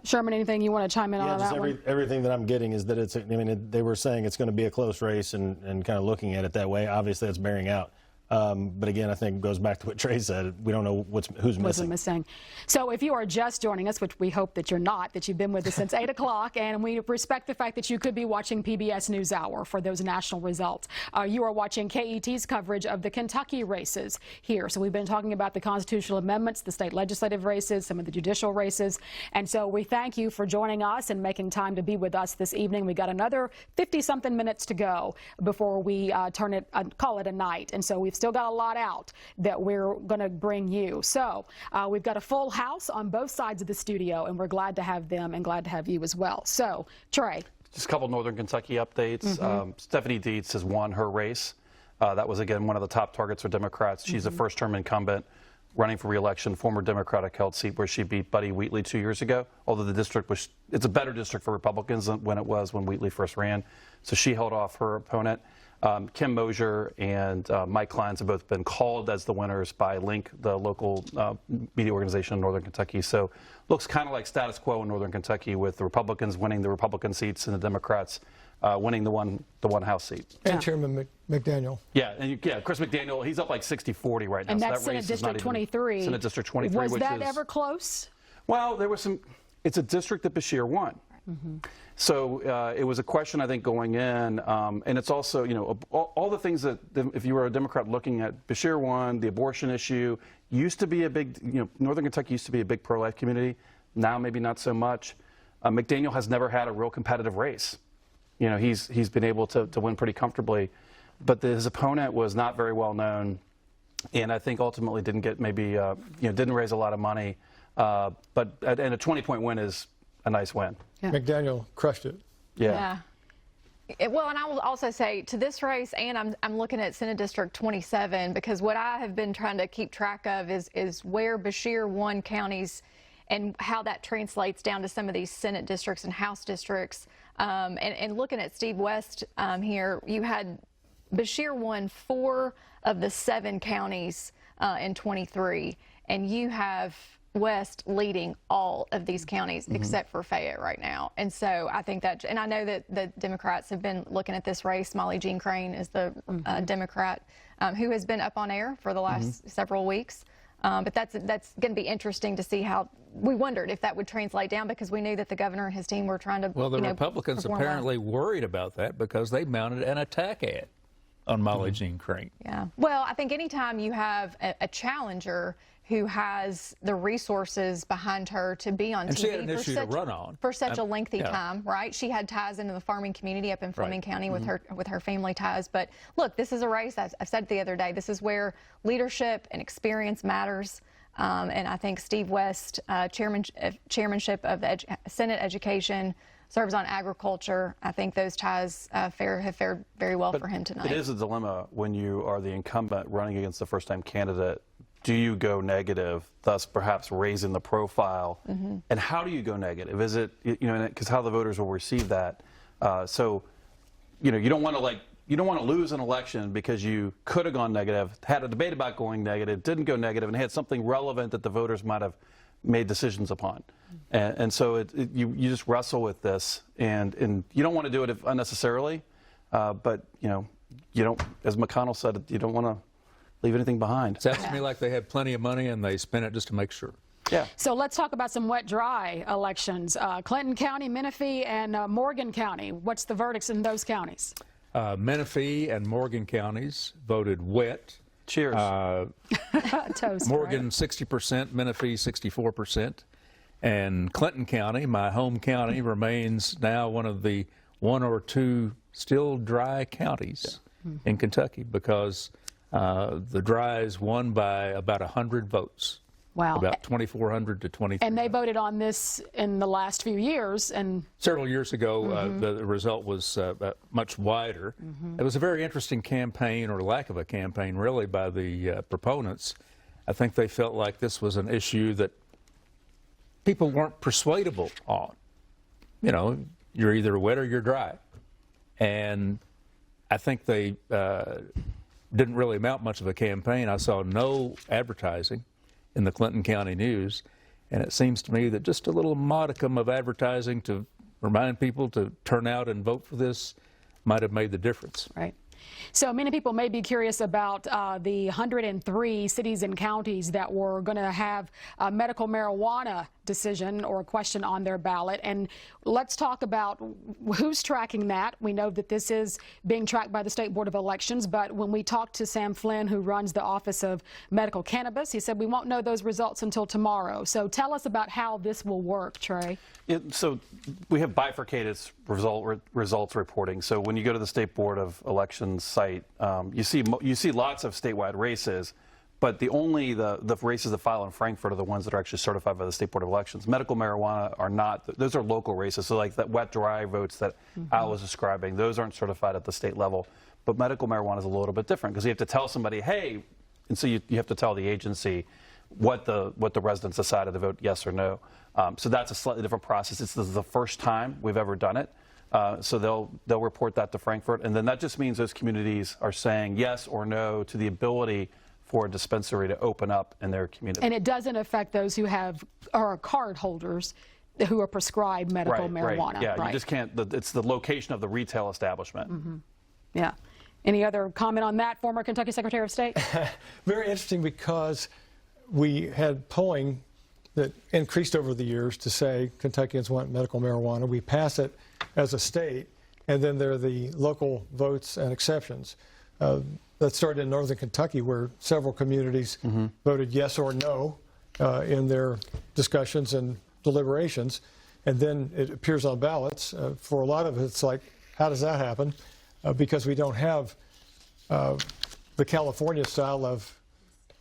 Sherman, anything you want to chime in on that one? Everything that I'm getting is that they were saying it's going to be a close race and kind of looking at it that way. Obviously, it's bearing out. But again, I think it goes back to what Trey said. We don't know who's missing. So if you are just joining us, which we hope that you're not, that you've been with us since 8 o'clock, and we respect the fact that you could be watching PBS NewsHour for those national results. You are watching KET's coverage of the Kentucky races here. So we've been talking about the constitutional amendments, the state legislative races, some of the judicial races. And so we thank you for joining us and making time to be with us this evening. We got another 50-something minutes to go before we call it a night. And so we've still got a lot out that we're going to bring you. So we've got a full house on both sides of the studio, and we're glad to have them and glad to have you as well. So, Trey. Just a couple Northern Kentucky updates. Stephanie Dietz has won her race. That was, again, one of the top targets for Democrats. She's a first-term incumbent running for re-election, former Democratic-held seat where she beat Buddy Wheatley 2 years ago, although the district it's a better district for Republicans than when it was when Wheatley first ran. So she held off her opponent. Kim Mosier and Mike Kleins have both been called as the winners by Link, the local media organization in Northern Kentucky. So looks kind of like status quo in Northern Kentucky, with the Republicans winning the Republican seats and the Democrats winning the one House seat. And Chairman McDaniel. Yeah, and Chris McDaniel, he's up like 60-40 right now. And so that's that Senate District 23. Senate District 23. Was that ever close? Well, there was some. It's a district that Beshear won. So it was a question, I think, going in, and it's also, all the things that, if you were a Democrat looking at, Beshear won, the abortion issue, used to be a big, Northern Kentucky used to be a big pro-life community, now maybe not so much. McDaniel has never had a real competitive race. He's been able to win pretty comfortably, but his opponent was not very well known, and I think ultimately didn't get didn't raise a lot of money, and a 20-point win is a nice win. McDaniel crushed it. Well, and I will also say to this race, and I'm looking at Senate District 27, because what I have been trying to keep track of is where Beshear won counties and how that translates down to some of these Senate districts and House districts. And looking at Steve West here, you had Beshear won 4 of the 7 counties in 23, and you have West leading all of these counties except for Fayette right now. And so I think that, and I know that the Democrats have been looking at this race. Molly Jean Crane is the Democrat who has been up on air for the last several weeks. But that's going to be interesting to see how. We wondered if that would translate down because we knew that the governor and his team were trying to. Well, the Republicans apparently worried about that because they mounted an attack ad on Molly Jean Crank. Yeah. Well, I think anytime you have a challenger who has the resources behind her to be on and TV she had an issue to run on. for such a lengthy time, right? She had ties into the farming community up in Fleming County with her family ties. But look, this is a race. I said the other day, this is where leadership and experience matters. And I think Steve West, chairmanship of the Senate Education, serves on agriculture. I think those ties have fared very well for him tonight. It is a dilemma when you are the incumbent running against the first-time candidate. Do you go negative, thus perhaps raising the profile? And how do you go negative? Is it, because how the voters will receive that? So, you don't want to you don't want to lose an election because you could have gone negative, had a debate about going negative, didn't go negative, and had something relevant that the voters might have made decisions upon. And so you just wrestle with this, and you don't want to do it unnecessarily, but you don't, as McConnell said, you don't want to leave anything behind. Sounds to me like they had plenty of money and they spent it just to make sure. Yeah. So let's talk about some wet-dry elections. Clinton County, Menifee, and Morgan County. What's the verdicts in those counties? Menifee and Morgan counties voted wet. Cheers. Toast. Morgan right? 60%, Menifee 64%. And Clinton County, my home county, remains now one of the one or two still dry counties in Kentucky because the Dries won by about 100 votes. Wow. About 2,400 to 2,300. And they voted on this in the last few years. And several years ago, the result was much wider. It was a very interesting campaign, or lack of a campaign, really, by the proponents. I think they felt like this was an issue that people weren't persuadable on. You're either wet or you're dry. And I think they didn't really mount much of a campaign. I saw no advertising in the Clinton County News, and it seems to me that just a little modicum of advertising to remind people to turn out and vote for this might have made the difference. Right. So many people may be curious about the 103 cities and counties that were going to have a medical marijuana decision or a question on their ballot. And let's talk about who's tracking that. We know that this is being tracked by the State Board of Elections, but when we talked to Sam Flynn, who runs the Office of Medical Cannabis, he said we won't know those results until tomorrow. So tell us about how this will work, Trey. So we have bifurcated results reporting. So when you go to the State Board of Elections site, you see lots of statewide races, but the races that file in Frankfurt are the ones that are actually certified by the State Board of Elections. Medical marijuana are not. Those are local races. So like that wet-dry votes that Al was describing, those aren't certified at the state level. But medical marijuana is a little bit different because you have to tell somebody, hey, and so you have to tell the agency what the residents decided to vote yes or no. So that's a slightly different process. This is the first time we've ever done it. So they'll report that to Frankfurt, and then that just means those communities are saying yes or no to the ability for a dispensary to open up in their community. And it doesn't affect those who are card holders who are prescribed medical marijuana. Right. Yeah, you just can't. It's the location of the retail establishment. Yeah. Any other comment on that, former Kentucky Secretary of State? Very interesting because we had polling that increased over the years to say Kentuckians want medical marijuana. We pass it as a state, and then there are the local votes and exceptions. That started in northern Kentucky, where several communities voted yes or no in their discussions and deliberations, and then it appears on ballots. For a lot of it, it's like, how does that happen? Because we don't have the California style of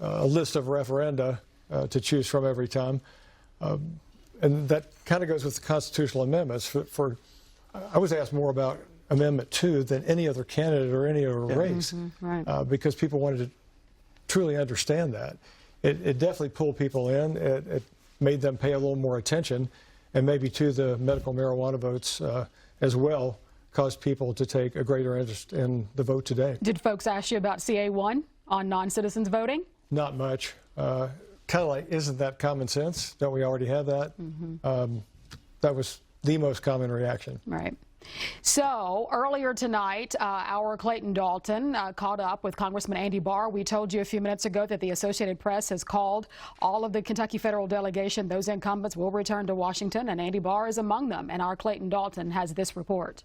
a list of referenda to choose from every time. And that kind of goes with the constitutional amendments. I was asked more about Amendment 2 than any other candidate or any other race, because people wanted to truly understand that. It definitely pulled people in. It made them pay a little more attention, and maybe too the medical marijuana votes as well caused people to take a greater interest in the vote today. Did folks ask you about CA1 on non-citizens voting? Not much. Kind of like, isn't that common sense? Don't we already have that? That was the most common reaction. Right. So earlier tonight, our Clayton Dalton caught up with Congressman Andy Barr. We told you a few minutes ago that the Associated Press has called all of the Kentucky federal delegation. Those incumbents will return to Washington, and Andy Barr is among them. And our Clayton Dalton has this report.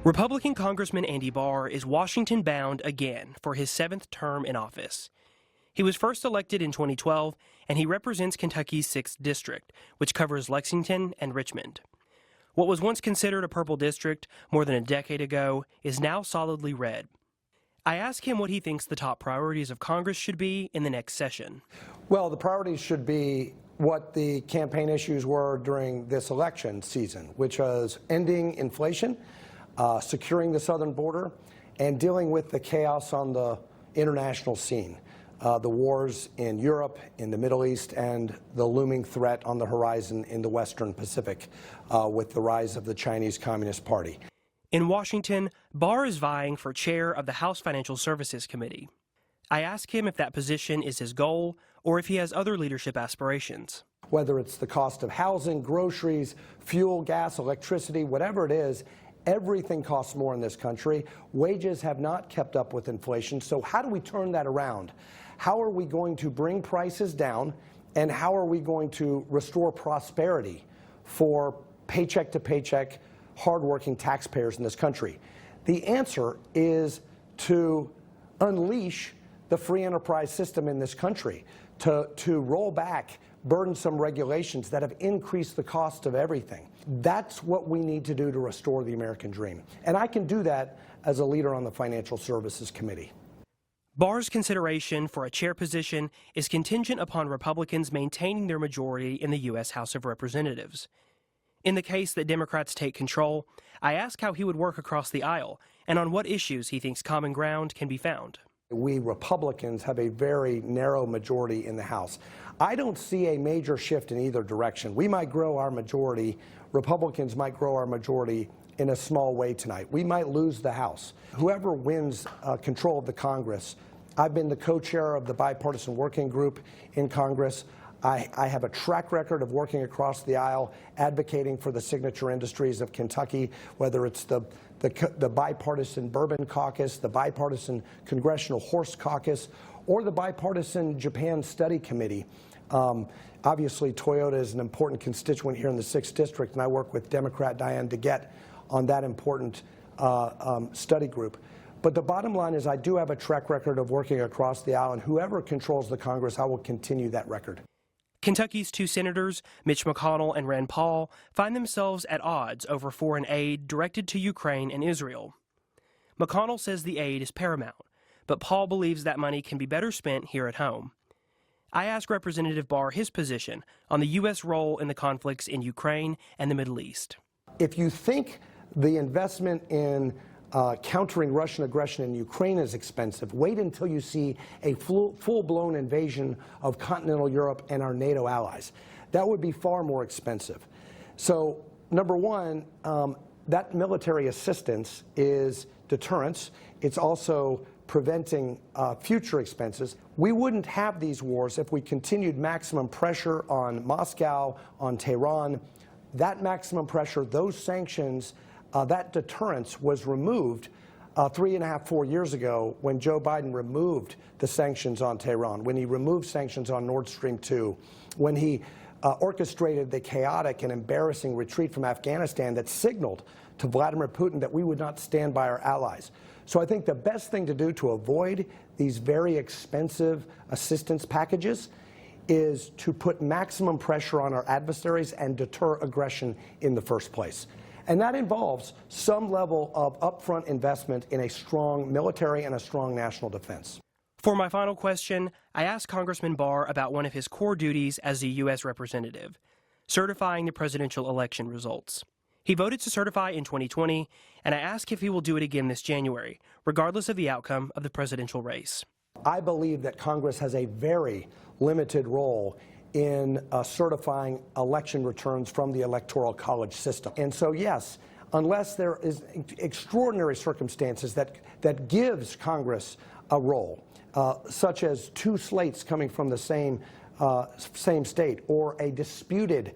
Republican Congressman Andy Barr is Washington bound again for his 7th term in office. He was first elected in 2012, and he represents Kentucky's 6th district, which covers Lexington and Richmond. What was once considered a purple district more than a decade ago is now solidly red. I asked him what he thinks the top priorities of Congress should be in the next session. Well, the priorities should be what the campaign issues were during this election season, which was ending inflation, securing the southern border, and dealing with the chaos on the international scene. The wars in Europe, in the Middle East, and the looming threat on the horizon in the Western Pacific with the rise of the Chinese Communist Party. In Washington, Barr is vying for chair of the House Financial Services Committee. I asked him if that position is his goal or if he has other leadership aspirations. Whether it's the cost of housing, groceries, fuel, gas, electricity, whatever it is, everything costs more in this country. Wages have not kept up with inflation. So how do we turn that around? How are we going to bring prices down, and how are we going to restore prosperity for paycheck to paycheck, hardworking taxpayers in this country? The answer is to unleash the free enterprise system in this country, to roll back burdensome regulations that have increased the cost of everything. That's what we need to do to restore the American dream. And I can do that as a leader on the Financial Services Committee. Barr's consideration for a chair position is contingent upon Republicans maintaining their majority in the U.S. House of Representatives. In the case that Democrats take control, I ask how he would work across the aisle and on what issues he thinks common ground can be found. We Republicans have a very narrow majority in the House. I don't see a major shift in either direction. We might grow our majority. Republicans might grow our majority in a small way tonight. We might lose the House. Whoever wins control of the Congress, I've been the co-chair of the bipartisan working group in Congress. I have a track record of working across the aisle, advocating for the signature industries of Kentucky, whether it's the bipartisan Bourbon Caucus, the bipartisan Congressional Horse Caucus, or the bipartisan Japan Study Committee. Obviously, Toyota is an important constituent here in the 6th District, and I work with Democrat Diane DeGette on that important study group. But the bottom line is I do have a track record of working across the aisle, and whoever controls the Congress, I will continue that record. Kentucky's 2 senators, Mitch McConnell and Rand Paul, find themselves at odds over foreign aid directed to Ukraine and Israel. McConnell says the aid is paramount, but Paul believes that money can be better spent here at home. I asked Representative Barr his position on the U.S. role in the conflicts in Ukraine and the Middle East. If you think the investment in countering Russian aggression in Ukraine is expensive, wait until you see a full-blown invasion of continental Europe and our NATO allies. That would be far more expensive. So, number one, that military assistance is deterrence. It's also preventing future expenses. We wouldn't have these wars if we continued maximum pressure on Moscow, on Tehran. That maximum pressure, those sanctions, that deterrence was removed 3.5, 4 years ago when Joe Biden removed the sanctions on Tehran, when he removed sanctions on Nord Stream 2, when he orchestrated the chaotic and embarrassing retreat from Afghanistan that signaled to Vladimir Putin that we would not stand by our allies. So I think the best thing to do to avoid these very expensive assistance packages is to put maximum pressure on our adversaries and deter aggression in the first place. And that involves some level of upfront investment in a strong military and a strong national defense. For my final question, I asked Congressman Barr about one of his core duties as a U.S. representative, certifying the presidential election results. He voted to certify in 2020, and I asked if he will do it again this January, regardless of the outcome of the presidential race. I believe that Congress has a very limited role in certifying election returns from the Electoral College system. And so, yes, unless there is extraordinary circumstances that gives Congress a role, such as 2 slates coming from the same same state, or a disputed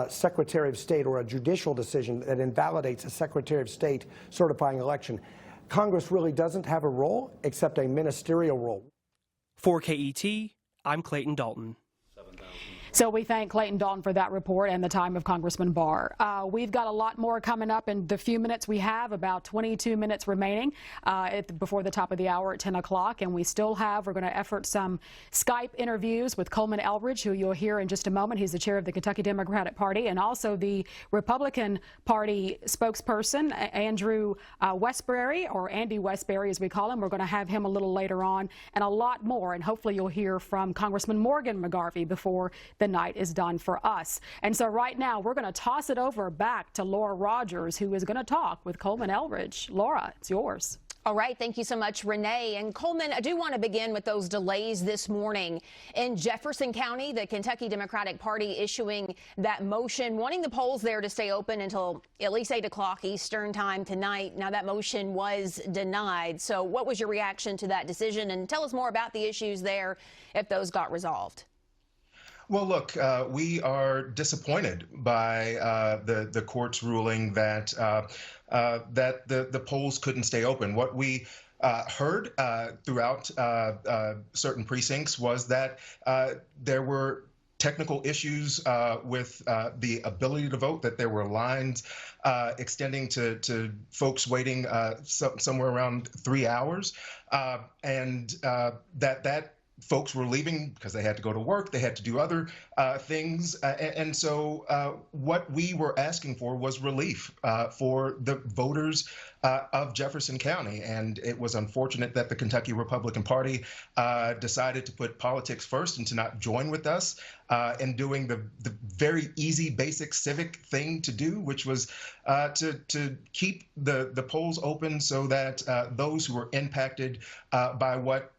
Secretary of State, or a judicial decision that invalidates a Secretary of State certifying election, Congress really doesn't have a role except a ministerial role. For KET, I'm Clayton Dalton. So we thank Clayton Dalton for that report and the time of Congressman Barr. We've got a lot more coming up in the few minutes we have, about 22 minutes remaining before the top of the hour at 10 o'clock. And we still have, we're going to effort some Skype interviews with Coleman Eldridge, who you'll hear in just a moment. He's the chair of the Kentucky Democratic Party, and also the Republican Party spokesperson, Andrew Westbury, or Andy Westbury as we call him. We're going to have him a little later on, and a lot more. And hopefully you'll hear from Congressman Morgan McGarvey before the night is done for us. And so right now we're going to toss it over back to Laura Rogers, who is going to talk with Coleman Eldridge. Laura, it's yours. All right. Thank you so much, Renee. And Coleman, I do want to begin with those delays this morning in Jefferson County, the Kentucky Democratic Party issuing that motion, wanting the polls there to stay open until at least 8 o'clock Eastern time tonight. Now, that motion was denied. So what was your reaction to that decision? And tell us more about the issues there if those got resolved. Well, look, we are disappointed by the court's ruling that that the polls couldn't stay open. What we heard throughout certain precincts was that there were technical issues with the ability to vote, that there were lines extending to folks waiting somewhere around 3 hours, and that folks were leaving because they had to go to work, they had to do other things. And so what we were asking for was relief for the voters of Jefferson County. And it was unfortunate that the Kentucky Republican Party decided to put politics first and to not join with us in doing the very easy, basic civic thing to do, which was to keep the polls open so that those who were impacted by what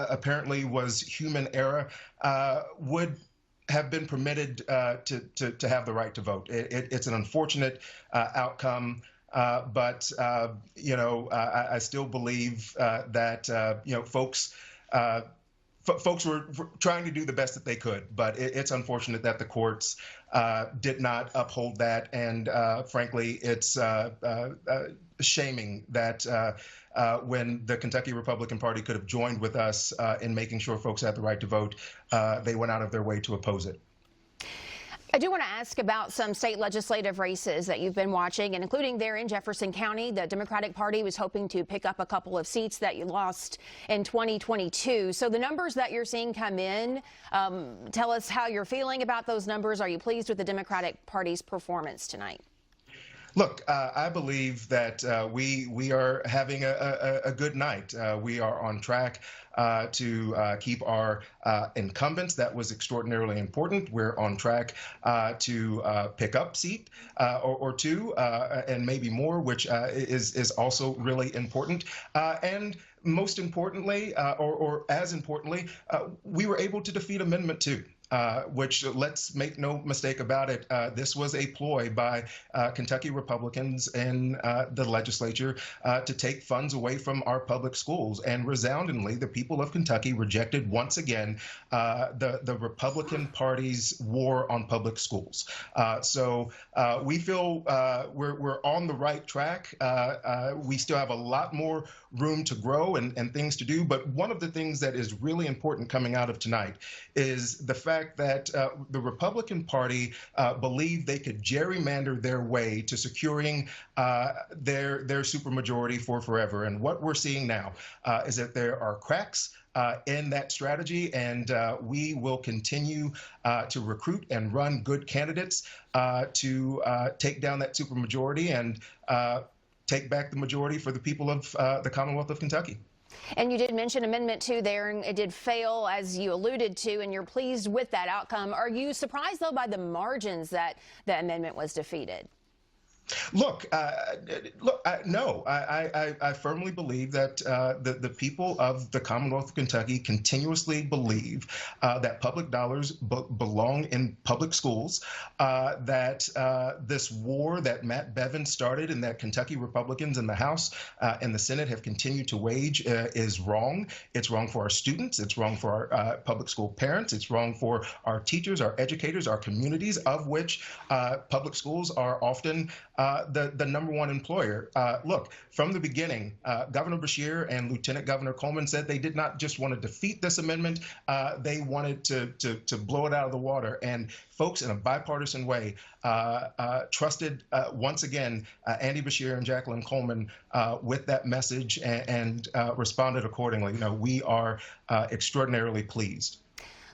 apparently was human error would have been permitted to have the right to vote. It's an unfortunate outcome, but you know, I still believe that you know, folks were trying to do the best that they could, but it's unfortunate that the courts did not uphold that, and frankly, it's shaming that when the Kentucky Republican Party could have joined with us in making sure folks had the right to vote, they went out of their way to oppose it. I do want to ask about some state legislative races that you've been watching, and including there in Jefferson County. The Democratic Party was hoping to pick up a couple of seats that you lost in 2022. So the numbers that you're seeing come in, tell us how you're feeling about those numbers. Are you pleased with the Democratic Party's performance tonight? Look, I believe that we are having a good night. We are on track to keep our incumbents. That was extraordinarily important. We're on track to pick up seat or two and maybe more, which is also really important. And most importantly, or as importantly, we were able to defeat Amendment 2. Which, let's make no mistake about it, this was a ploy by Kentucky Republicans in the legislature to take funds away from our public schools. And resoundingly, the people of Kentucky rejected once again the Republican Party's war on public schools. So we feel we're on the right track. We still have a lot more room to grow and things to do. But one of the things that is really important coming out of tonight is the fact that the Republican Party believed they could gerrymander their way to securing their supermajority for forever. And what we're seeing now is that there are cracks in that strategy, and we will continue to recruit and run good candidates to take down that supermajority and take back the majority for the people of the Commonwealth of Kentucky. And you did mention Amendment 2 there, and it did fail, as you alluded to, and you're pleased with that outcome. Are you surprised, though, by the margins that the amendment was defeated? Look, no, I firmly believe that the people of the Commonwealth of Kentucky continuously believe that public dollars belong in public schools, that this war that Matt Bevin started and that Kentucky Republicans in the House and the Senate have continued to wage is wrong. It's wrong for our students. It's wrong for our public school parents. It's wrong for our teachers, our educators, our communities, of which public schools are often the number one employer. Look, from the beginning, Governor Beshear and Lieutenant Governor Coleman said they did not just want to defeat this amendment, they wanted to blow it out of the water. And folks in a bipartisan way trusted, once again, Andy Beshear and Jacqueline Coleman with that message and responded accordingly. We are extraordinarily pleased.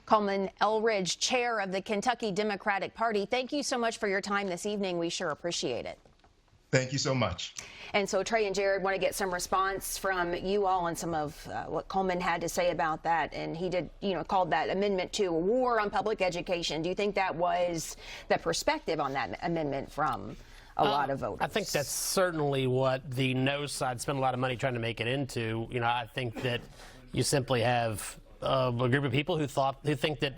Coleman Elridge, chair of the Kentucky Democratic Party, thank you so much for your time this evening. We sure appreciate it. Thank you so much. And so Trey and Jared want to get some response from you all on some of what Coleman had to say about that. And he did, called that amendment to a war on public education. Do you think that was the perspective on that amendment from a lot of voters? I think that's certainly what the no side spent a lot of money trying to make it into. I think that you simply have a group of people who think that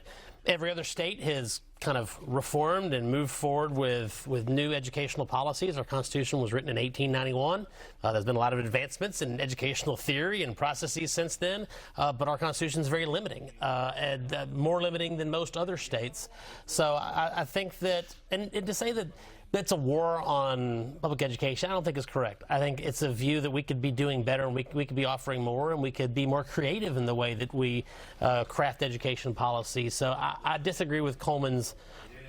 every other state has kind of reformed and moved forward with new educational policies. Our Constitution was written in 1891. There's been a lot of advancements in educational theory and processes since then, but our Constitution is very limiting, and more limiting than most other states. So I think that, and to say that that's a war on public education, I don't think is correct. I think it's a view that we could be doing better, and we could be offering more, and we could be more creative in the way that we craft education policy. So I disagree with Coleman's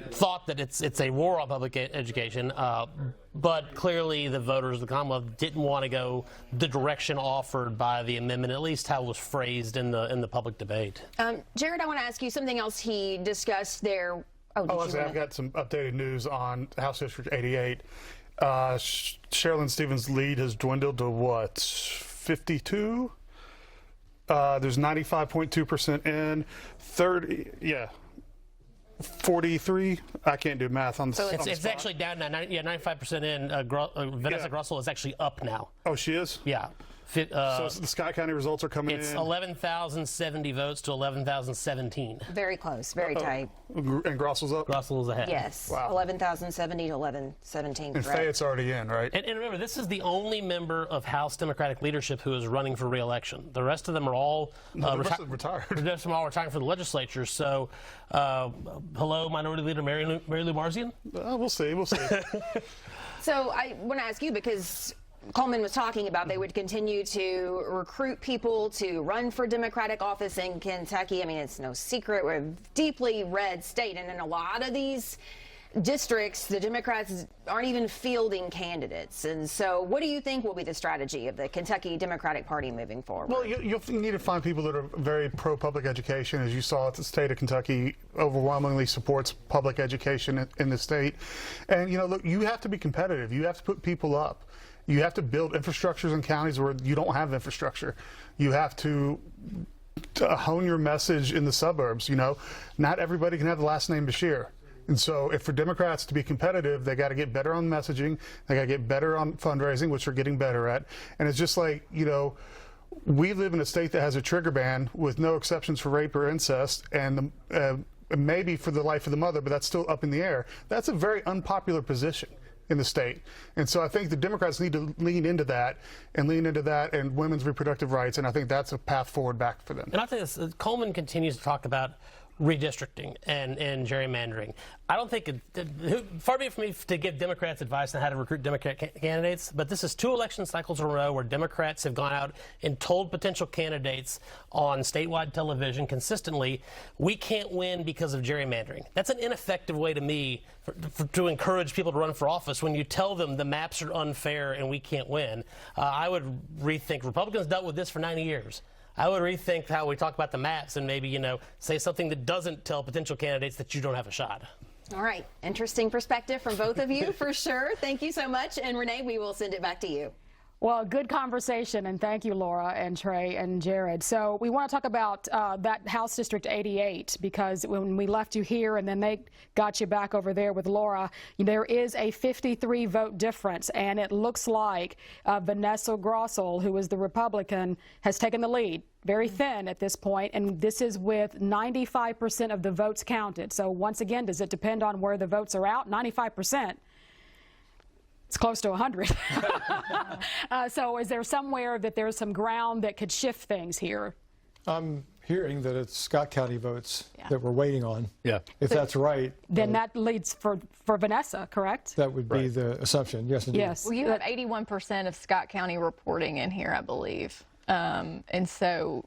thought that it's a war on public education, but clearly the voters of the Commonwealth didn't want to go the direction offered by the amendment, at least how it was phrased in the public debate. Jared, I want to ask you something else he discussed there. I've got some updated news on House District 88. Sherilyn Stevens' lead has dwindled to what, 52? There's 95.2% in, 43. I can't do math on the So it's actually down now. 95% in. Vanessa Grussel is actually up now. Oh, she is? Yeah. So the Scott County results are coming in. It's 11,070 votes to 11,017. Very close, very tight. And Grossel's up? Grussel is ahead. Yes. Wow. 11,070 to 1117. And Fayette's already in, right? And remember, this is the only member of House Democratic leadership who is running for re-election. The rest of them are all retired. The rest of them are all retiring from the legislature. So, hello, Minority Leader Mary Lou Marzian? We'll see. We'll see. So I want to ask you, because Coleman was talking about they would continue to recruit people to run for Democratic office in Kentucky. I mean, it's no secret we're a deeply red state, and in a lot of these districts, the Democrats aren't even fielding candidates. And so what do you think will be the strategy of the Kentucky Democratic Party moving forward? Well, you need to find people that are very pro-public education. As you saw, the state of Kentucky overwhelmingly supports public education in the state. And, look, you have to be competitive. You have to put people up. You have to build infrastructures in counties where you don't have infrastructure. You have to hone your message in the suburbs. Not everybody can have the last name Beshear. And so if for Democrats to be competitive, they got to get better on messaging. They got to get better on fundraising, which they're getting better at. And it's just like, we live in a state that has a trigger ban with no exceptions for rape or incest, and maybe for the life of the mother, but that's still up in the air. That's a very unpopular position in the state. And so I think the Democrats need to lean into that and women's reproductive rights, and I think that's a path forward back for them. And I think Coleman continues to talk about redistricting and gerrymandering. I don't think far be it from me to give Democrats advice on how to recruit Democrat candidates, but this is 2 election cycles in a row where Democrats have gone out and told potential candidates on statewide television consistently, we can't win because of gerrymandering. That's an ineffective way to me to encourage people to run for office when you tell them the maps are unfair and we can't win. I would rethink. Republicans dealt with this for 90 years. I would rethink how we talk about the maps and maybe, say something that doesn't tell potential candidates that you don't have a shot. All right. Interesting perspective from both of you, for sure. Thank you so much. And Renee, we will send it back to you. Well, good conversation, and thank you, Laura and Trey and Jared. So we want to talk about that House District 88, because when we left you here and then they got you back over there with Laura, there is a 53-vote difference, and it looks like Vanessa Grossel, who is the Republican, has taken the lead. Very thin at this point, and this is with 95% of the votes counted. So once again, does it depend on where the votes are out? 95%. It's close to 100. So is there somewhere that there's some ground that could shift things here? I'm hearing that it's Scott County votes that we're waiting on. Yeah. If that's right. Then that leads for Vanessa, correct? That would be the assumption. Yes, indeed. Yes. Well, you have 81% of Scott County reporting in here, I believe. And so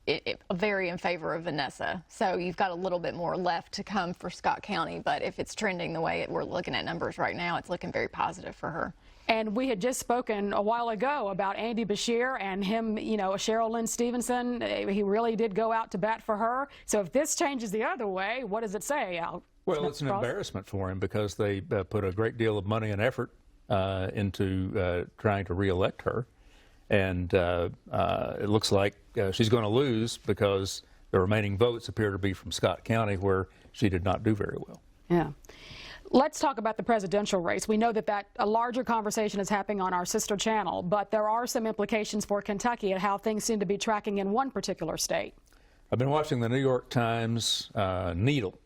it very in favor of Vanessa. So you've got a little bit more left to come for Scott County, but if it's trending the way we're looking at numbers right now, it's looking very positive for her. And we had just spoken a while ago about Andy Beshear and him, Cheryl Lynn Stevenson. He really did go out to bat for her. So if this changes the other way, what does it say, Al? Well, it's an embarrassment for him because they put a great deal of money and effort into trying to reelect her. And it looks like she's going to lose because the remaining votes appear to be from Scott County, where she did not do very well. Yeah. Let's talk about the presidential race. We know that a larger conversation is happening on our sister channel, but there are some implications for Kentucky and how things seem to be tracking in one particular state. I've been watching the New York Times Needle,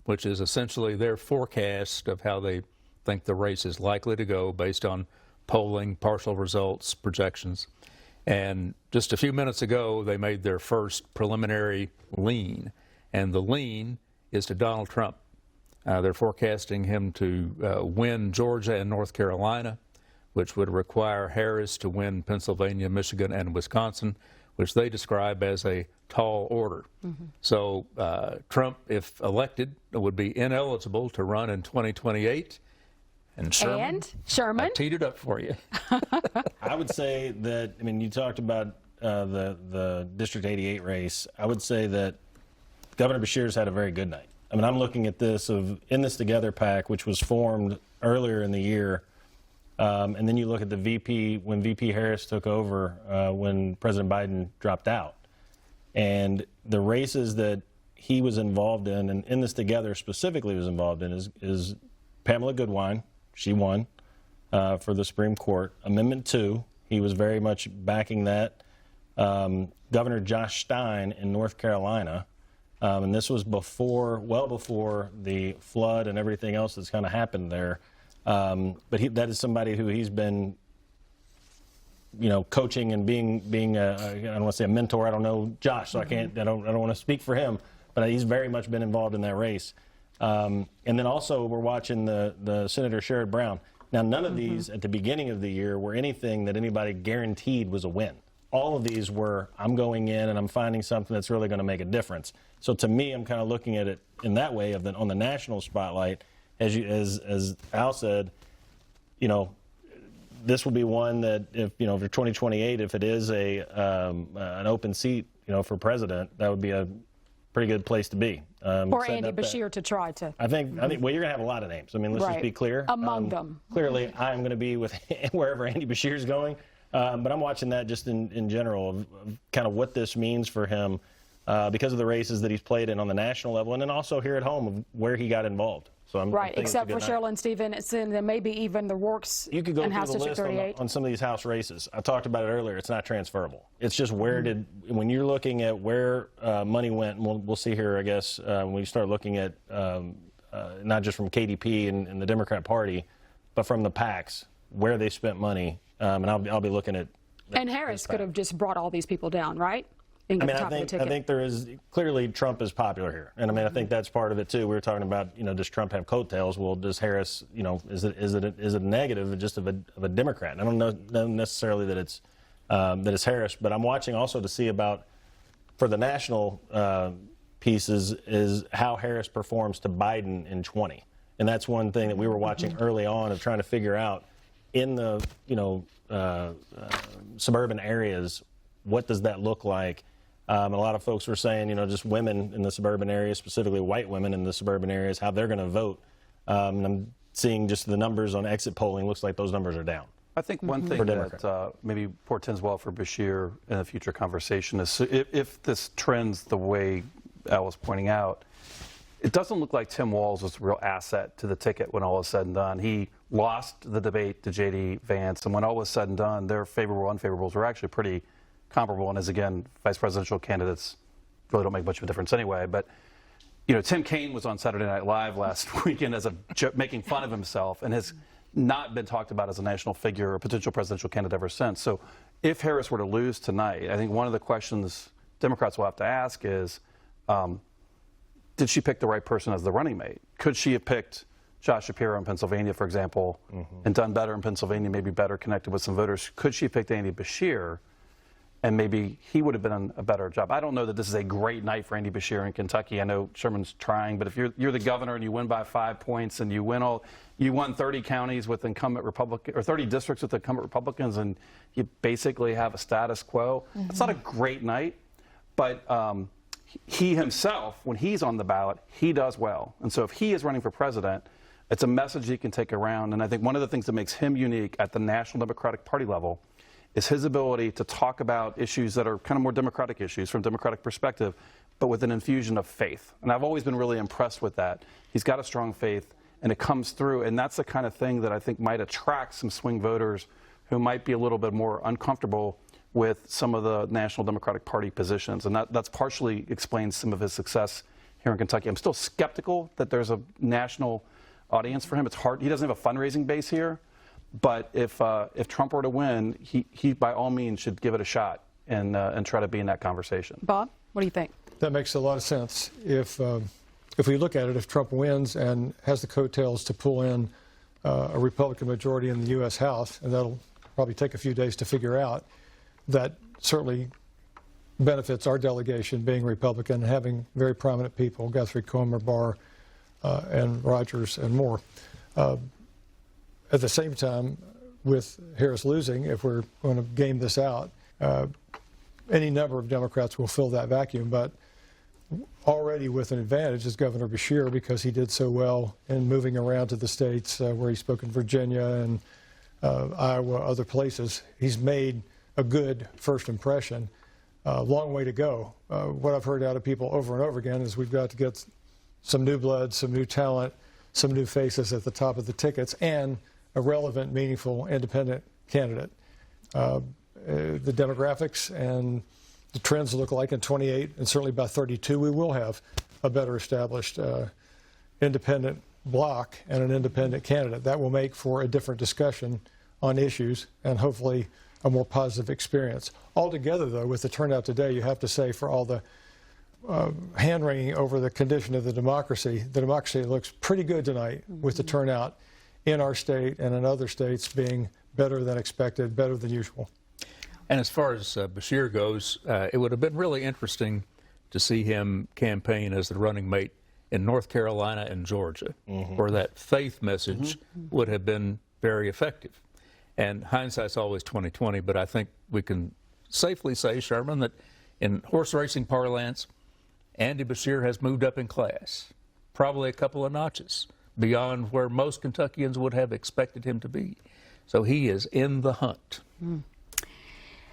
which is essentially their forecast of how they think the race is likely to go based on polling, partial results, projections. And just a few minutes ago, they made their first preliminary lean, and the lean is to Donald Trump. They're forecasting him to win Georgia and North Carolina, which would require Harris to win Pennsylvania, Michigan, and Wisconsin, which they describe as a tall order. So Trump, if elected, would be ineligible to run in 2028. And Sherman, I teed it up for you. I would say that, you talked about the District 88 race. I would say that Governor Beshear's had a very good night. I'm looking at this In This Together PAC, which was formed earlier in the year. And then you look at the VP, when VP Harris took over, when President Biden dropped out. And the races that he was involved in, and In This Together specifically was involved in, is Pamela Goodwine. She won for the Supreme Court. Amendment 2, he was very much backing that. Governor Josh Stein in North Carolina. And this was well before the flood and everything else that's kind of happened there. But that is somebody who he's been, coaching and being I don't want to say a mentor. I don't know Josh, so I don't want to speak for him. But he's very much been involved in that race. And then also we're watching the Senator Sherrod Brown. Now, none of these at the beginning of the year were anything that anybody guaranteed was a win. All of these were, I'm going in and I'm finding something that's really going to make a difference. So to me, I'm kind of looking at it in that way on the national spotlight. As Al said, this will be one that if for 2028, if it is an open seat, for president, that would be a pretty good place to be. Or Andy Beshear to try to. I think well, you're going to have a lot of names. Let's just be clear. Among them. Clearly, I'm going to be with wherever Andy Beshear is going. But I'm watching that just in general of kind of what this means for him because of the races that he's played in on the national level, and then also here at home of where he got involved. So I'm except for Sherilyn Stevenson and maybe even the Works you could go in through House the District list 38. on some of these House races. I talked about it earlier. It's not transferable. It's just when you're looking at where money went, and we'll see here, I guess, when we start looking at not just from KDP and the Democrat Party, but from the PACs, where they spent money. And I'll be looking at. And Harris could have just brought all these people down, right? I think there is clearly Trump is popular here, and I think that's part of it too. We were talking about does Trump have coattails? Well, does Harris is it a negative just of a Democrat? And I don't know necessarily that it's Harris, but I'm watching also to see about for the national pieces is how Harris performs to Biden in 20, and that's one thing that we were watching early on of trying to figure out in the suburban areas, what does that look like? A lot of folks were saying, just women in the suburban areas, specifically white women in the suburban areas, how they're going to vote. And I'm seeing just the numbers on exit polling. Looks like those numbers are down. I think one thing that maybe portends well for Beshear in a future conversation is if this trends the way Al was pointing out, it doesn't look like Tim Walz was a real asset to the ticket when all is said and done. He lost the debate to J.D. Vance, and when all was said and done, their favorable unfavorables were actually pretty comparable. And as again, vice presidential candidates really don't make much of a difference anyway. But you know, Tim Kaine was on Saturday Night Live last weekend as making fun of himself, and has not been talked about as a national figure or potential presidential candidate ever since. So if Harris were to lose tonight, I think one of the questions Democrats will have to ask is, did she pick the right person as the running mate? Could she have picked Josh Shapiro in Pennsylvania, for example, and done better in Pennsylvania, maybe better connected with some voters? Could she have picked Andy Beshear, and maybe he would have been a better job? I don't know that this is a great night for Andy Beshear in Kentucky. I know Sherman's trying, but if you're the governor and you win by 5 points and you won 30 counties with incumbent Republican, or 30 districts with incumbent Republicans, and you basically have a status quo, it's not a great night, but he himself, when he's on the ballot, he does well. And so if he is running for president, it's a message he can take around. And I think one of the things that makes him unique at the National Democratic Party level is his ability to talk about issues that are kind of more Democratic issues from a Democratic perspective, but with an infusion of faith. And I've always been really impressed with that. He's got a strong faith, and it comes through. And that's the kind of thing that I think might attract some swing voters who might be a little bit more uncomfortable with some of the National Democratic Party positions. And that's partially explains some of his success here in Kentucky. I'm still skeptical that there's a national audience for him. It's hard. He doesn't have a fundraising base here. But if Trump were to win, he by all means should give it a shot and try to be in that conversation. Bob, what do you think? That makes a lot of sense. If we look at it, if Trump wins and has the coattails to pull in a Republican majority in the U.S. House, and that'll probably take a few days to figure out, that certainly benefits our delegation being Republican, having very prominent people, Guthrie, Comer, Barr, and Rogers, and more. At the same time, with Harris losing, if we're going to game this out, any number of Democrats will fill that vacuum. But already with an advantage is Governor Beshear, because he did so well in moving around to the states where he spoke in Virginia and Iowa, other places. He's made a good first impression. Long way to go. What I've heard out of people over and over again is we've got to get some new blood, some new talent, some new faces at the top of the tickets, and a relevant, meaningful, independent candidate. The demographics and the trends look like in 28, and certainly by 32, we will have a better established independent bloc and an independent candidate. That will make for a different discussion on issues and hopefully a more positive experience. Altogether, though, with the turnout today, you have to say, for all the hand-wringing over the condition of the democracy looks pretty good tonight with the turnout in our state and in other states being better than expected, better than usual. And as far as Beshear goes, it would have been really interesting to see him campaign as the running mate in North Carolina and Georgia, where that faith message would have been very effective. And hindsight's always 20/20, but I think we can safely say, Sherman, that in horse racing parlance, Andy Beshear has moved up in class, probably a couple of notches beyond where most Kentuckians would have expected him to be. So he is in the hunt.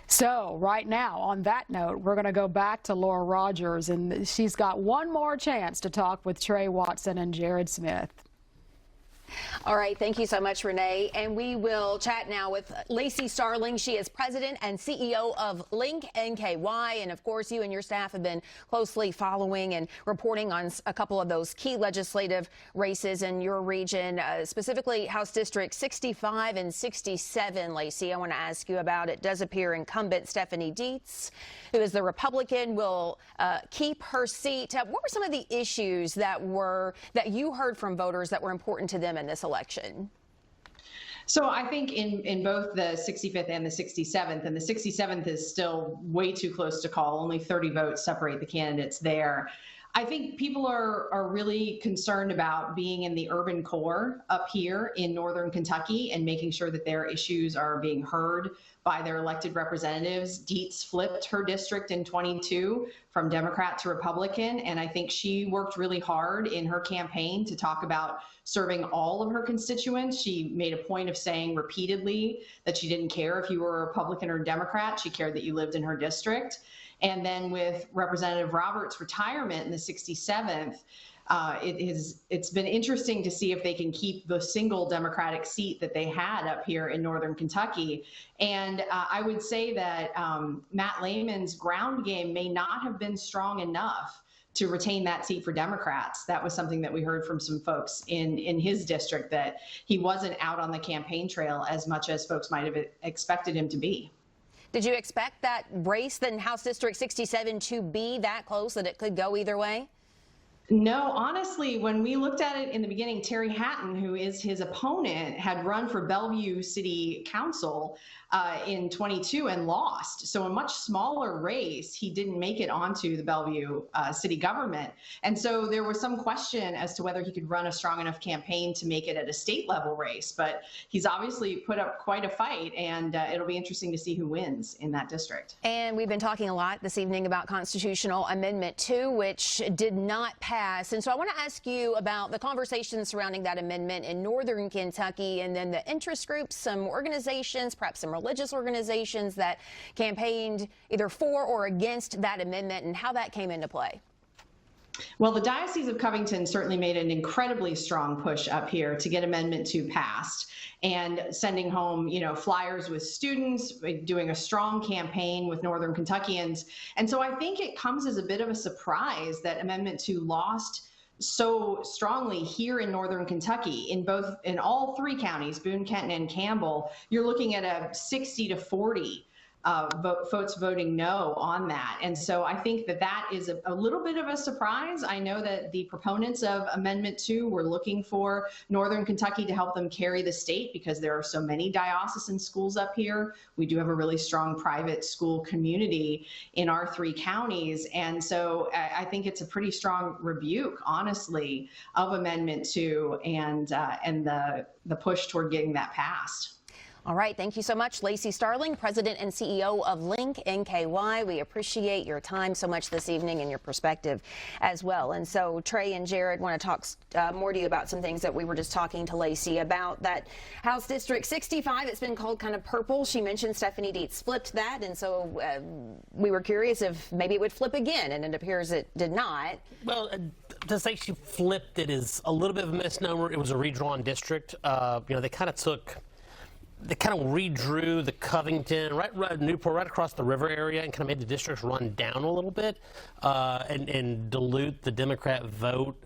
So right now, on that note, we're going to go back to Laura Rogers, and she's got one more chance to talk with Trey Watson and Jared Smith. All right, thank you so much, Renee. And we will chat now with Lacey Starling. She is president and CEO of Link NKY. And of course, you and your staff have been closely following and reporting on a couple of those key legislative races in your region, specifically House District 65 and 67. Lacey, I want to ask you about. It does appear incumbent Stephanie Dietz, who is the Republican, will keep her seat. What were some of the issues that you heard from voters that were important to them in this election? So I think in both the 65th and the 67th, and the 67th is still way too close to call. Only 30 votes separate the candidates there. I think people are really concerned about being in the urban core up here in northern Kentucky and making sure that their issues are being heard by their elected representatives. Dietz flipped her district in 22 from Democrat to Republican, and I think she worked really hard in her campaign to talk about serving all of her constituents. She made a point of saying repeatedly that she didn't care if you were a Republican or Democrat. She cared that you lived in her district. And then with Representative Roberts' retirement in the 67th, it's been interesting to see if they can keep the single Democratic seat that they had up here in northern Kentucky. And I would say that Matt Lehman's ground game may not have been strong enough to retain that seat for Democrats. That was something that we heard from some folks in his district, that he wasn't out on the campaign trail as much as folks might have expected him to be. Did you expect that race, then House District 67, to be that close that it could go either way? No, honestly, when we looked at it in the beginning, Terry Hatton, who is his opponent, had run for Bellevue City Council in 22 and lost. So a much smaller race, he didn't make it onto the Bellevue city government. And so there was some question as to whether he could run a strong enough campaign to make it at a state level race. But he's obviously put up quite a fight, and it'll be interesting to see who wins in that district. And we've been talking a lot this evening about Constitutional Amendment 2, which did not pass. And so I want to ask you about the conversation surrounding that amendment in northern Kentucky, and then the interest groups, some organizations, perhaps some religious organizations that campaigned either for or against that amendment, and how that came into play. Well, the Diocese of Covington certainly made an incredibly strong push up here to get Amendment 2 passed, and sending home, flyers with students, doing a strong campaign with Northern Kentuckians. And so I think it comes as a bit of a surprise that Amendment 2 lost so strongly here in Northern Kentucky. In all three counties, Boone, Kenton, and Campbell, you're looking at a 60-40 votes voting no on that. And so I think that is a little bit of a surprise. I know that the proponents of Amendment 2 were looking for Northern Kentucky to help them carry the state because there are so many diocesan schools up here. We do have a really strong private school community in our three counties. And so I think it's a pretty strong rebuke, honestly, of Amendment 2 and the push toward getting that passed. All right. Thank you so much, Lacey Starling, President and CEO of Link NKY. We appreciate your time so much this evening and your perspective as well. And so Trey and Jared want to talk more to you about some things that we were just talking to Lacey about. That House District 65, it's been called kind of purple. She mentioned Stephanie Dietz flipped that. And so we were curious if maybe it would flip again, and it appears it did not. Well, to say she flipped it is a little bit of a misnomer. It was a redrawn district. They kind of redrew the Covington, Newport, right across the river area, and kind of made the districts run down a little bit and dilute the Democrat vote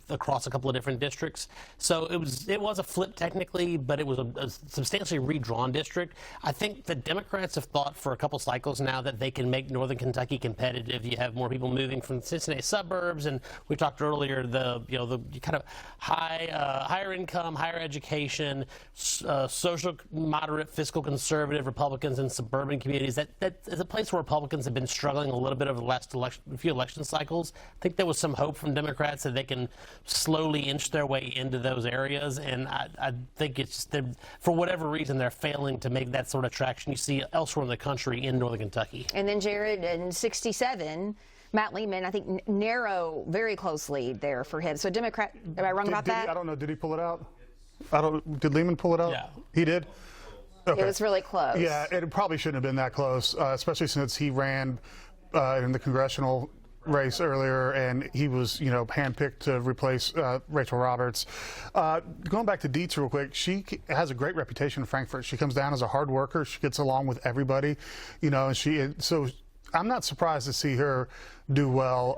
across a couple of different districts. So it was a flip technically, but it was a substantially redrawn district. I think the Democrats have thought for a couple cycles now that they can make Northern Kentucky competitive. You have more people moving from the Cincinnati suburbs, and we talked earlier the kind of higher income, higher education, social moderate fiscal conservative Republicans in suburban communities. That is a place where Republicans have been struggling a little bit over the last few election cycles. I think there was some hope from Democrats that they can slowly inch their way into those areas, and I think it's just for whatever reason they're failing to make that sort of traction you see elsewhere in the country in Northern Kentucky. And then Jared, in 67, Matt Lehman, I think, narrow, very close lead there for him. So Democrat, am I wrong about that? I don't know. Did he pull it out? Did Lehman pull it out? Yeah. He did? Okay. It was really close. Yeah, it probably shouldn't have been that close, especially since he ran in the congressional race earlier, and he was, handpicked to replace Rachel Roberts. Going back to Dietz real quick, she has a great reputation in Frankfort. She comes down as a hard worker. She gets along with everybody, and so I'm not surprised to see her do well.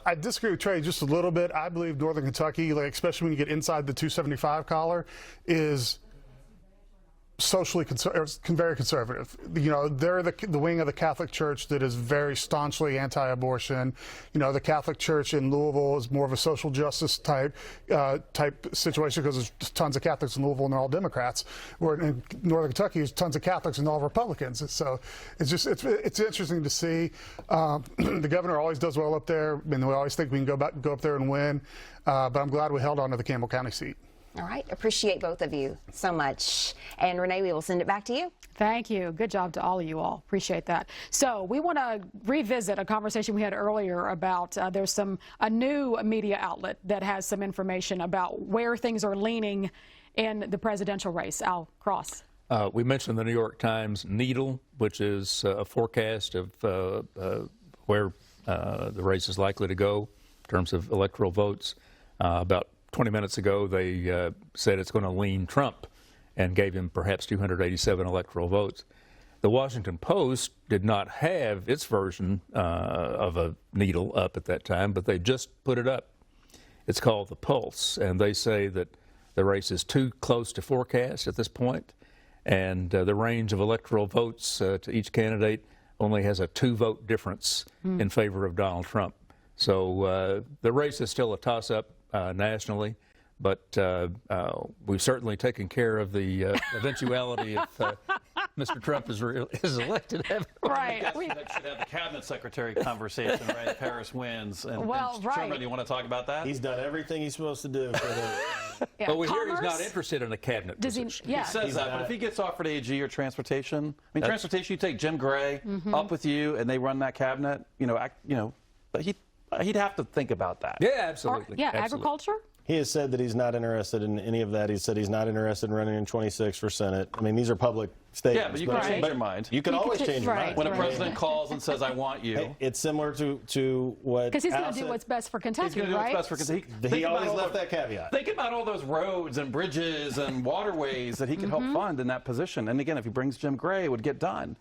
I disagree with Trey just a little bit. I believe Northern Kentucky, especially when you get inside the 275 collar, is socially very conservative. You know, they're the wing of the Catholic Church that is very staunchly anti-abortion. You know, the Catholic Church in Louisville is more of a social justice type situation because there's tons of Catholics in Louisville and they're all Democrats. Where in Northern Kentucky, there's tons of Catholics and all Republicans. So it's interesting to see. The governor always does well up there, and we always think we can go up there and win. But I'm glad we held on to the Campbell County seat. All right. Appreciate both of you so much. And Renee, we will send it back to you. Thank you. Good job to all of you all. Appreciate that. So we want to revisit a conversation we had earlier about there's a new media outlet that has some information about where things are leaning in the presidential race. Al Cross. We mentioned the New York Times Needle, which is a forecast of where the race is likely to go in terms of electoral votes. About 20 minutes ago, they said it's going to lean Trump and gave him perhaps 287 electoral votes. The Washington Post did not have its version of a needle up at that time, but they just put it up. It's called The Pulse, and they say that the race is too close to forecast at this point, and the range of electoral votes to each candidate only has a 2-vote difference in favor of Donald Trump. So the race is still a toss-up nationally, but we've certainly taken care of the eventuality if Mr. Trump is elected. Right. We should have the cabinet secretary conversation, right? If Harris wins. And Sherman, you want to talk about that? He's done everything he's supposed to do. But we hear he's not interested in a cabinet position. Yeah. He says that, but if he gets offered AG or transportation, I mean, transportation, you take Jim Gray up with you and they run that cabinet, but he'd have to think about that. Yeah, absolutely. Agriculture? He has said that he's not interested in any of that. He said he's not interested in running in 26 for Senate. I mean, these are public statements. Yeah, but you can change your mind. You can always change your mind. When a president calls and says, I want you. Hey, it's similar to what Because he's going to do what's best for Kentucky, he's going to do what's best for Kentucky. He always left that caveat. Think about all those roads and bridges and waterways that he could help fund in that position. And again, if he brings Jim Gray, it would get done.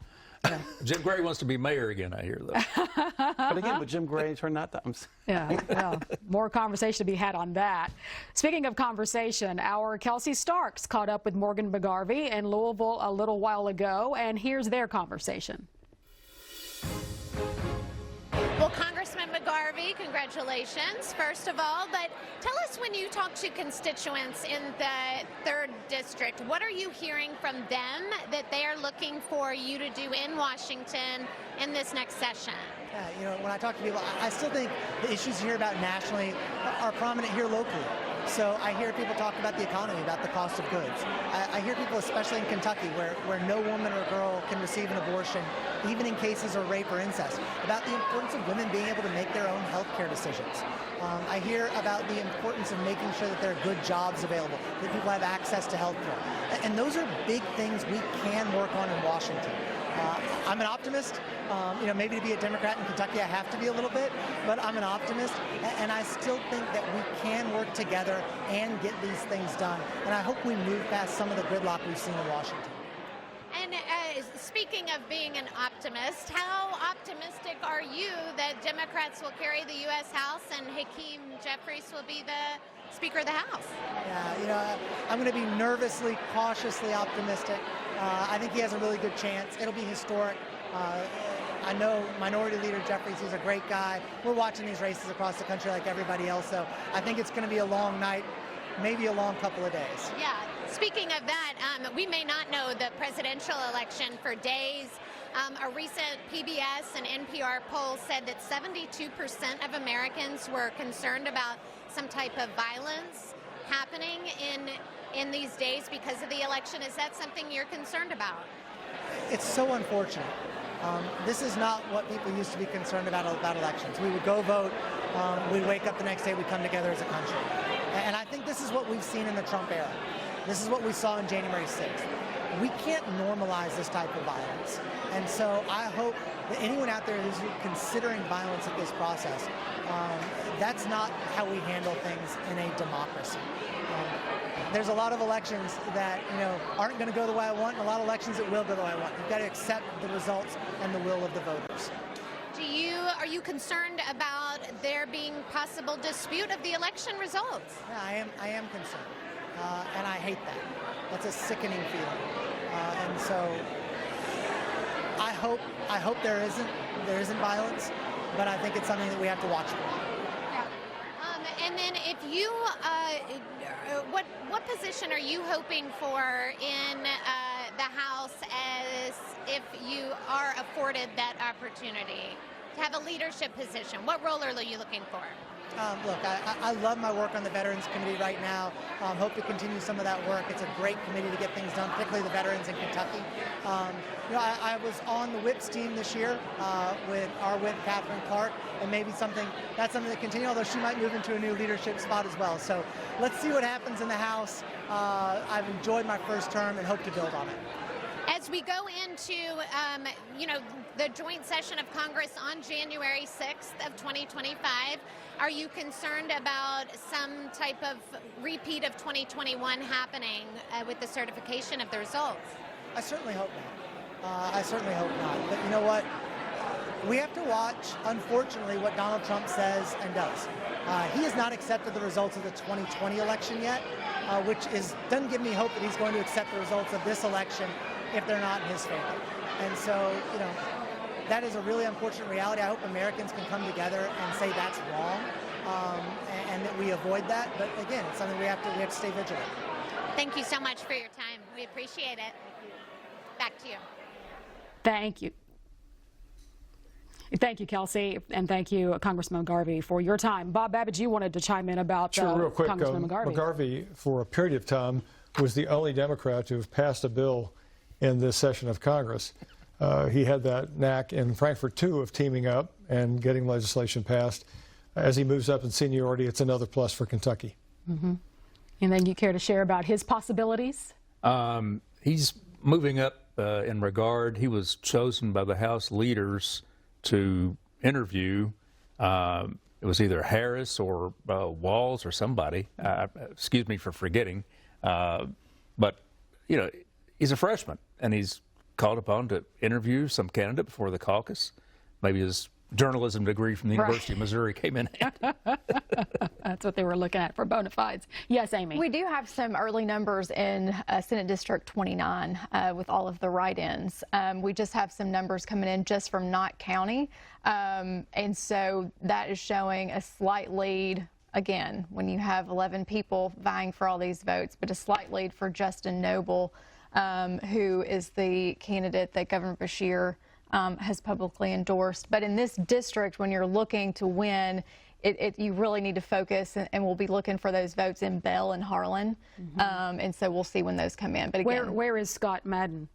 Jim Gray wants to be mayor again, I hear, though. But again, would Jim Gray turn that down? Yeah, well, more conversation to be had on that. Speaking of conversation, our Kelsey Starks caught up with Morgan McGarvey in Louisville a little while ago, and here's their conversation. Well, Congressman McGarvey, congratulations, first of all. But tell us, when you talk to constituents in the 3rd District, what are you hearing from them that they are looking for you to do in Washington in this next session? Yeah, when I talk to people, I still think the issues you hear about nationally are prominent here locally. So I hear people talk about the economy, about the cost of goods. I hear people, especially in Kentucky, where no woman or girl can receive an abortion, even in cases of rape or incest, about the importance of women being able to make their own health care decisions. I hear about the importance of making sure that there are good jobs available, that people have access to health care. And those are big things we can work on in Washington. I'm an optimist. Maybe to be a Democrat in Kentucky, I have to be a little bit, but I'm an optimist, and I still think that we can work together and get these things done. And I hope we move past some of the gridlock we've seen in Washington. And speaking of being an optimist, how optimistic are you that Democrats will carry the U.S. House and Hakeem Jeffries will be the Speaker of the House? Yeah, I'm going to be nervously, cautiously optimistic. I think he has a really good chance. It'll be historic. I know Minority Leader Jeffries, he's a great guy. We're watching these races across the country like everybody else, so I think it's going to be a long night, maybe a long couple of days. Yeah. Speaking of that, we may not know the presidential election for days. A recent PBS and NPR poll said that 72% of Americans were concerned about some type of violence happening in these days because of the election. Is that something you're concerned about? It's so unfortunate. This is not what people used to be concerned about elections. We would go vote, we'd wake up the next day, we'd come together as a country. And I think this is what we've seen in the Trump era. This is what we saw on January 6th. We can't normalize this type of violence. And so I hope that anyone out there who's considering violence in this process, that's not how we handle things in a democracy. There's a lot of elections that aren't going to go the way I want, and a lot of elections that will go the way I want. You've got to accept the results and the will of the voters. Are you concerned about there being possible dispute of the election results? Yeah, I am concerned. and I hate that. That's a sickening feeling. And so I hope there isn't violence, but I think it's something that we have to watch for. And then if you, what position are you hoping for in the House as if you are afforded that opportunity to have a leadership position? What role are you looking for? Look, I love my work on the Veterans Committee right now. Hope to continue some of that work. It's a great committee to get things done, particularly the veterans in Kentucky. I was on the WHIPS team this year with our whip, Catherine Clark, and maybe that's something to continue, although she might move into a new leadership spot as well. So let's see what happens in the House. I've enjoyed my first term and hope to build on it. As we go into, the joint session of Congress on January 6th of 2025, are you concerned about some type of repeat of 2021 happening with the certification of the results? I certainly hope not. I certainly hope not. But you know what? We have to watch, unfortunately, what Donald Trump says and does. He has not accepted the results of the 2020 election yet, which doesn't give me hope that he's going to accept the results of this election if they're not in his favor. And so, that is a really unfortunate reality. I hope Americans can come together and say that's wrong, and that we avoid that. But again, it's something we have to stay vigilant. Thank you so much for your time. We appreciate it. Back to you. Thank you. Thank you, Kelsey, and thank you, Congressman McGarvey, for your time. Bob Babbage, you wanted to chime in about real quick, Congressman McGarvey. McGarvey, for a period of time, was the only Democrat to have passed a bill in this session of Congress. He had that knack in Frankfurt, too, of teaming up and getting legislation passed. As he moves up in seniority, it's another plus for Kentucky. Mm-hmm. Anything you care to share about his possibilities? He's moving up in regard. He was chosen by the House leaders to interview. It was either Harris or Walls or somebody. Excuse me for forgetting. But, he's a freshman, and he's called upon to interview some candidate before the caucus. Maybe his journalism degree from the University of Missouri came in handy. That's what they were looking at for bona fides. Yes, Amy. We do have some early numbers in Senate District 29 with all of the write-ins. We just have some numbers coming in just from Knott County. And so that is showing a slight lead, again, when you have 11 people vying for all these votes, but a slight lead for Justin Noble, who is the candidate that Governor Beshear has publicly endorsed. But in this district, when you're looking to win, you really need to focus, and we'll be looking for those votes in Bell and Harlan. Mm-hmm. And so we'll see when those come in. But again, where is Scott Madden?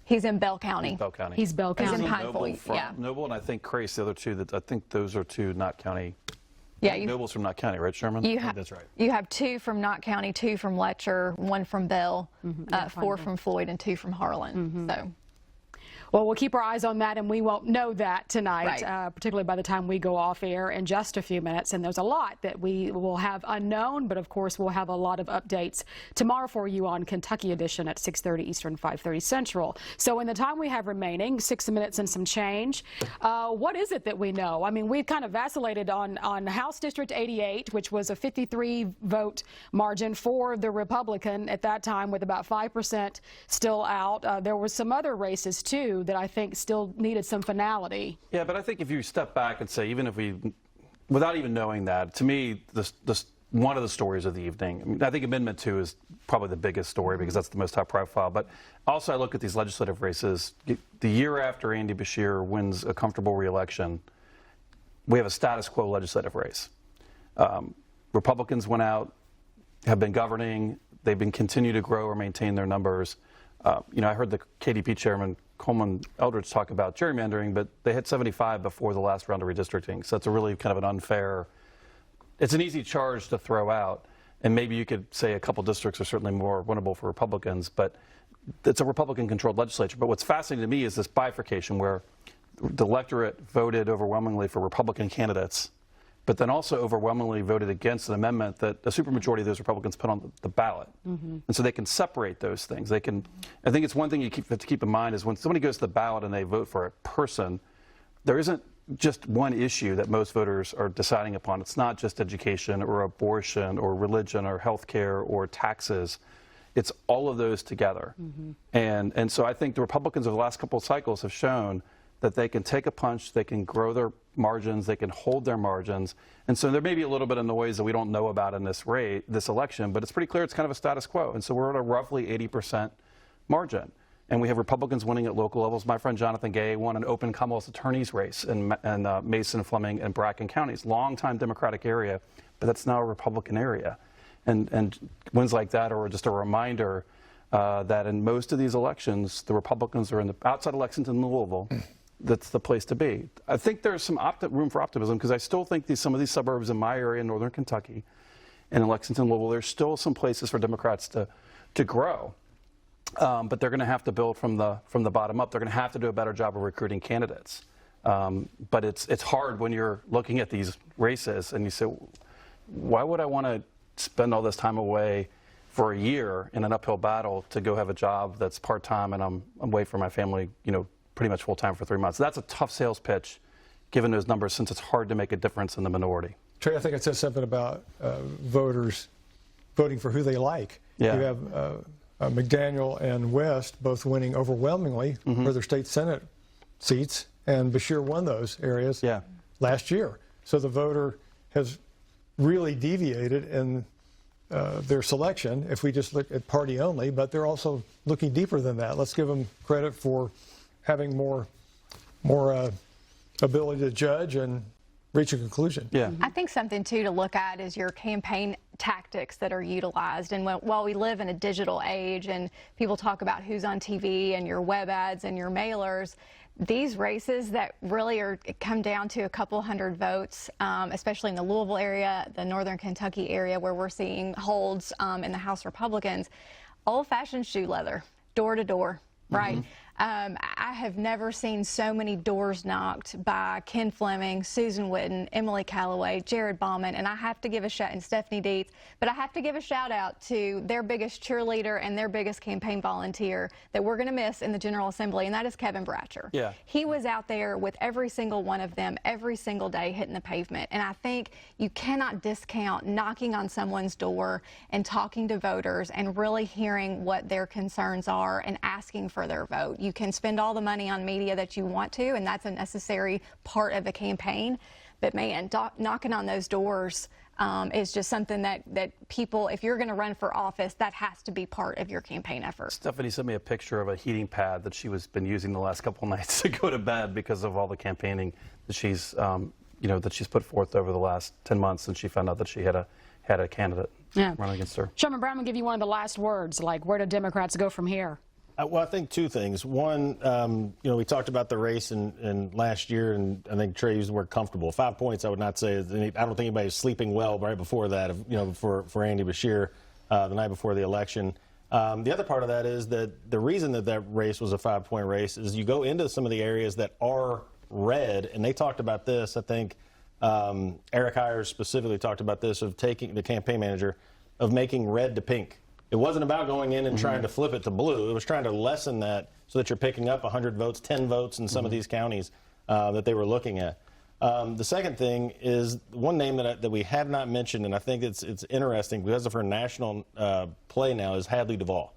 He's in Bell County. Bell County. He's Bell County. He's in Pineville. Yeah. Noble and I think Crace, the other two. I think those are two Knott County. Yeah, Noble's from Knott County, right, Sherman? That's right. You have 2 from Knott County, 2 from Letcher, 1 from Bell, 4 from Floyd, and 2 from Harlan. So. Well, we'll keep our eyes on that, and we won't know that tonight, Right. particularly by the time we go off air in just a few minutes. And there's a lot that we will have unknown, but of course we'll have a lot of updates tomorrow for you on Kentucky Edition at 6:30 Eastern, 5:30 Central. So in the time we have remaining, 6 minutes and some change, what is it that we know? I mean, we've kind of vacillated on House District 88, which was a 53-vote margin for the Republican at that time, with about 5% still out. There were some other races, too, that I think still needed some finality. Yeah, but I think if you step back and say, even if without even knowing that, to me, one of the stories of the evening, I think Amendment 2 is probably the biggest story because that's the most high profile. But also I look at these legislative races. The year after Andy Beshear wins a comfortable re-election, we have a status quo legislative race. Republicans went out, have been governing. They've been continue to grow or maintain their numbers. I heard the KDP chairman, Coleman Eldridge, talk about gerrymandering, but they hit 75 before the last round of redistricting. So it's a really kind of an unfair, it's an easy charge to throw out. And maybe you could say a couple districts are certainly more winnable for Republicans, but it's a Republican-controlled legislature. But what's fascinating to me is this bifurcation where the electorate voted overwhelmingly for Republican candidates, but then also overwhelmingly voted against an amendment that a supermajority of those Republicans put on the ballot. Mm-hmm. And so they can separate those things. I think it's one thing you have to keep in mind is when somebody goes to the ballot and they vote for a person, there isn't just one issue that most voters are deciding upon. It's not just education or abortion or religion or health care or taxes. It's all of those together. And so I think the Republicans over the last couple of cycles have shown that they can take a punch, they can grow their margins, they can hold their margins. And so there may be a little bit of noise that we don't know about in this election, but it's pretty clear it's kind of a status quo. And so we're at a roughly 80% margin. And we have Republicans winning at local levels. My friend Jonathan Gay won an open Commonwealth attorney's race in Mason, Fleming, and Bracken counties. Long-time Democratic area, but that's now a Republican area. And wins like that are just a reminder that in most of these elections, the Republicans are in the outside of Lexington and Louisville. That's the place to be. I think there's some room for optimism because I still think some of these suburbs in my area, in northern Kentucky, and in Lexington, Louisville, there's still some places for Democrats to grow. But they're going to have to build from the bottom up. They're going to have to do a better job of recruiting candidates. But it's hard when you're looking at these races and you say, why would I want to spend all this time away for a year in an uphill battle to go have a job that's part-time and I'm away from my family, pretty much full-time for 3 months. That's a tough sales pitch, given those numbers, since it's hard to make a difference in the minority. Trey, I think it says something about voters voting for who they like. Yeah. You have McDaniel and West both winning overwhelmingly for their state Senate seats, and Beshear won those areas last year. So the voter has really deviated in their selection if we just look at party only, but they're also looking deeper than that. Let's give them credit for having more ability to judge and reach a conclusion. Yeah. I think something too to look at is your campaign tactics that are utilized. And while we live in a digital age and people talk about who's on TV and your web ads and your mailers, these races that really come down to a couple hundred votes, especially in the Louisville area, the northern Kentucky area where we're seeing holds in the House Republicans, old-fashioned shoe leather, door to door, right? I have never seen so many doors knocked by Ken Fleming, Susan Witten, Emily Callaway, Jared Bauman, and I have to give a shout, and Stephanie Dietz, but I have to give a shout out to their biggest cheerleader and their biggest campaign volunteer that we're going to miss in the General Assembly, and that is Kevin Bratcher. Yeah. He was out there with every single one of them every single day hitting the pavement, and I think you cannot discount knocking on someone's door and talking to voters and really hearing what their concerns are and asking for their vote. You can spend all the money on media that you want to, and that's a necessary part of the campaign. But man, knocking on those doors is just something that people, if you're going to run for office, that has to be part of your campaign effort. Stephanie sent me a picture of a heating pad that she was been using the last couple of nights to go to bed because of all the campaigning that she's, that she's put forth over the last 10 months since she found out that she had a candidate running against her. Sherman Brown will give you one of the last words, like where do Democrats go from here? Well, I think two things. One, we talked about the race in last year, and I think Trey used the word comfortable. 5 points, I would not say. I don't think anybody's sleeping well right before that, for Andy Beshear the night before the election. The other part of that is that the reason that race was a 5-point race is you go into some of the areas that are red, and they talked about this. I think Eric Hires specifically talked about this, of taking the campaign manager, of making red to pink. It wasn't about going in and trying to flip it to blue. It was trying to lessen that so that you're picking up 100 votes, 10 votes in some of these counties that they were looking at. The second thing is one name that we have not mentioned, and I think it's interesting because of her national play now, is Hadley Duvall.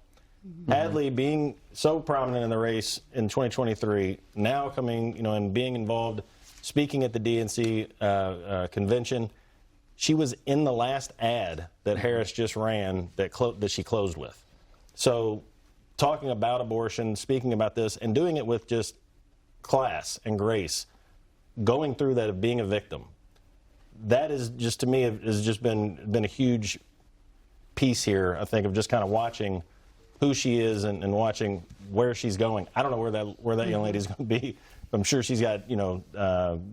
Hadley being so prominent in the race in 2023, now coming, and being involved, speaking at the DNC convention. She was in the last ad that Harris just ran that she closed with. So talking about abortion, speaking about this, and doing it with just class and grace, going through that of being a victim, that is just, to me, has just been a huge piece here, I think, of just kind of watching who she is and watching where she's going. I don't know where that young lady's going to be. I'm sure she's got, going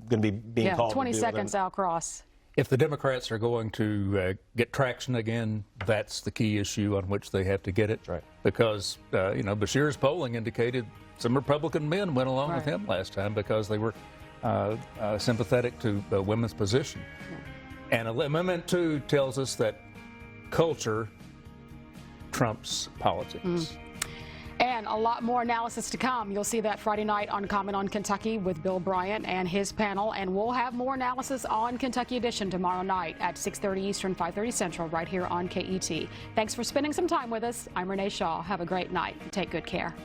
to be being called. 20 seconds, Al Cross. If the Democrats are going to get traction again, that's the key issue on which they have to get it. Right. Because, Beshear's polling indicated some Republican men went along with him last time because they were sympathetic to women's position. And Amendment 2 tells us that culture trumps politics. And a lot more analysis to come. You'll see that Friday night on Comment on Kentucky with Bill Bryant and his panel, and we'll have more analysis on Kentucky Edition tomorrow night at 6:30 Eastern, 5:30 Central, right here on KET. Thanks for spending some time with us. I'm Renee Shaw. Have a great night. Take good care.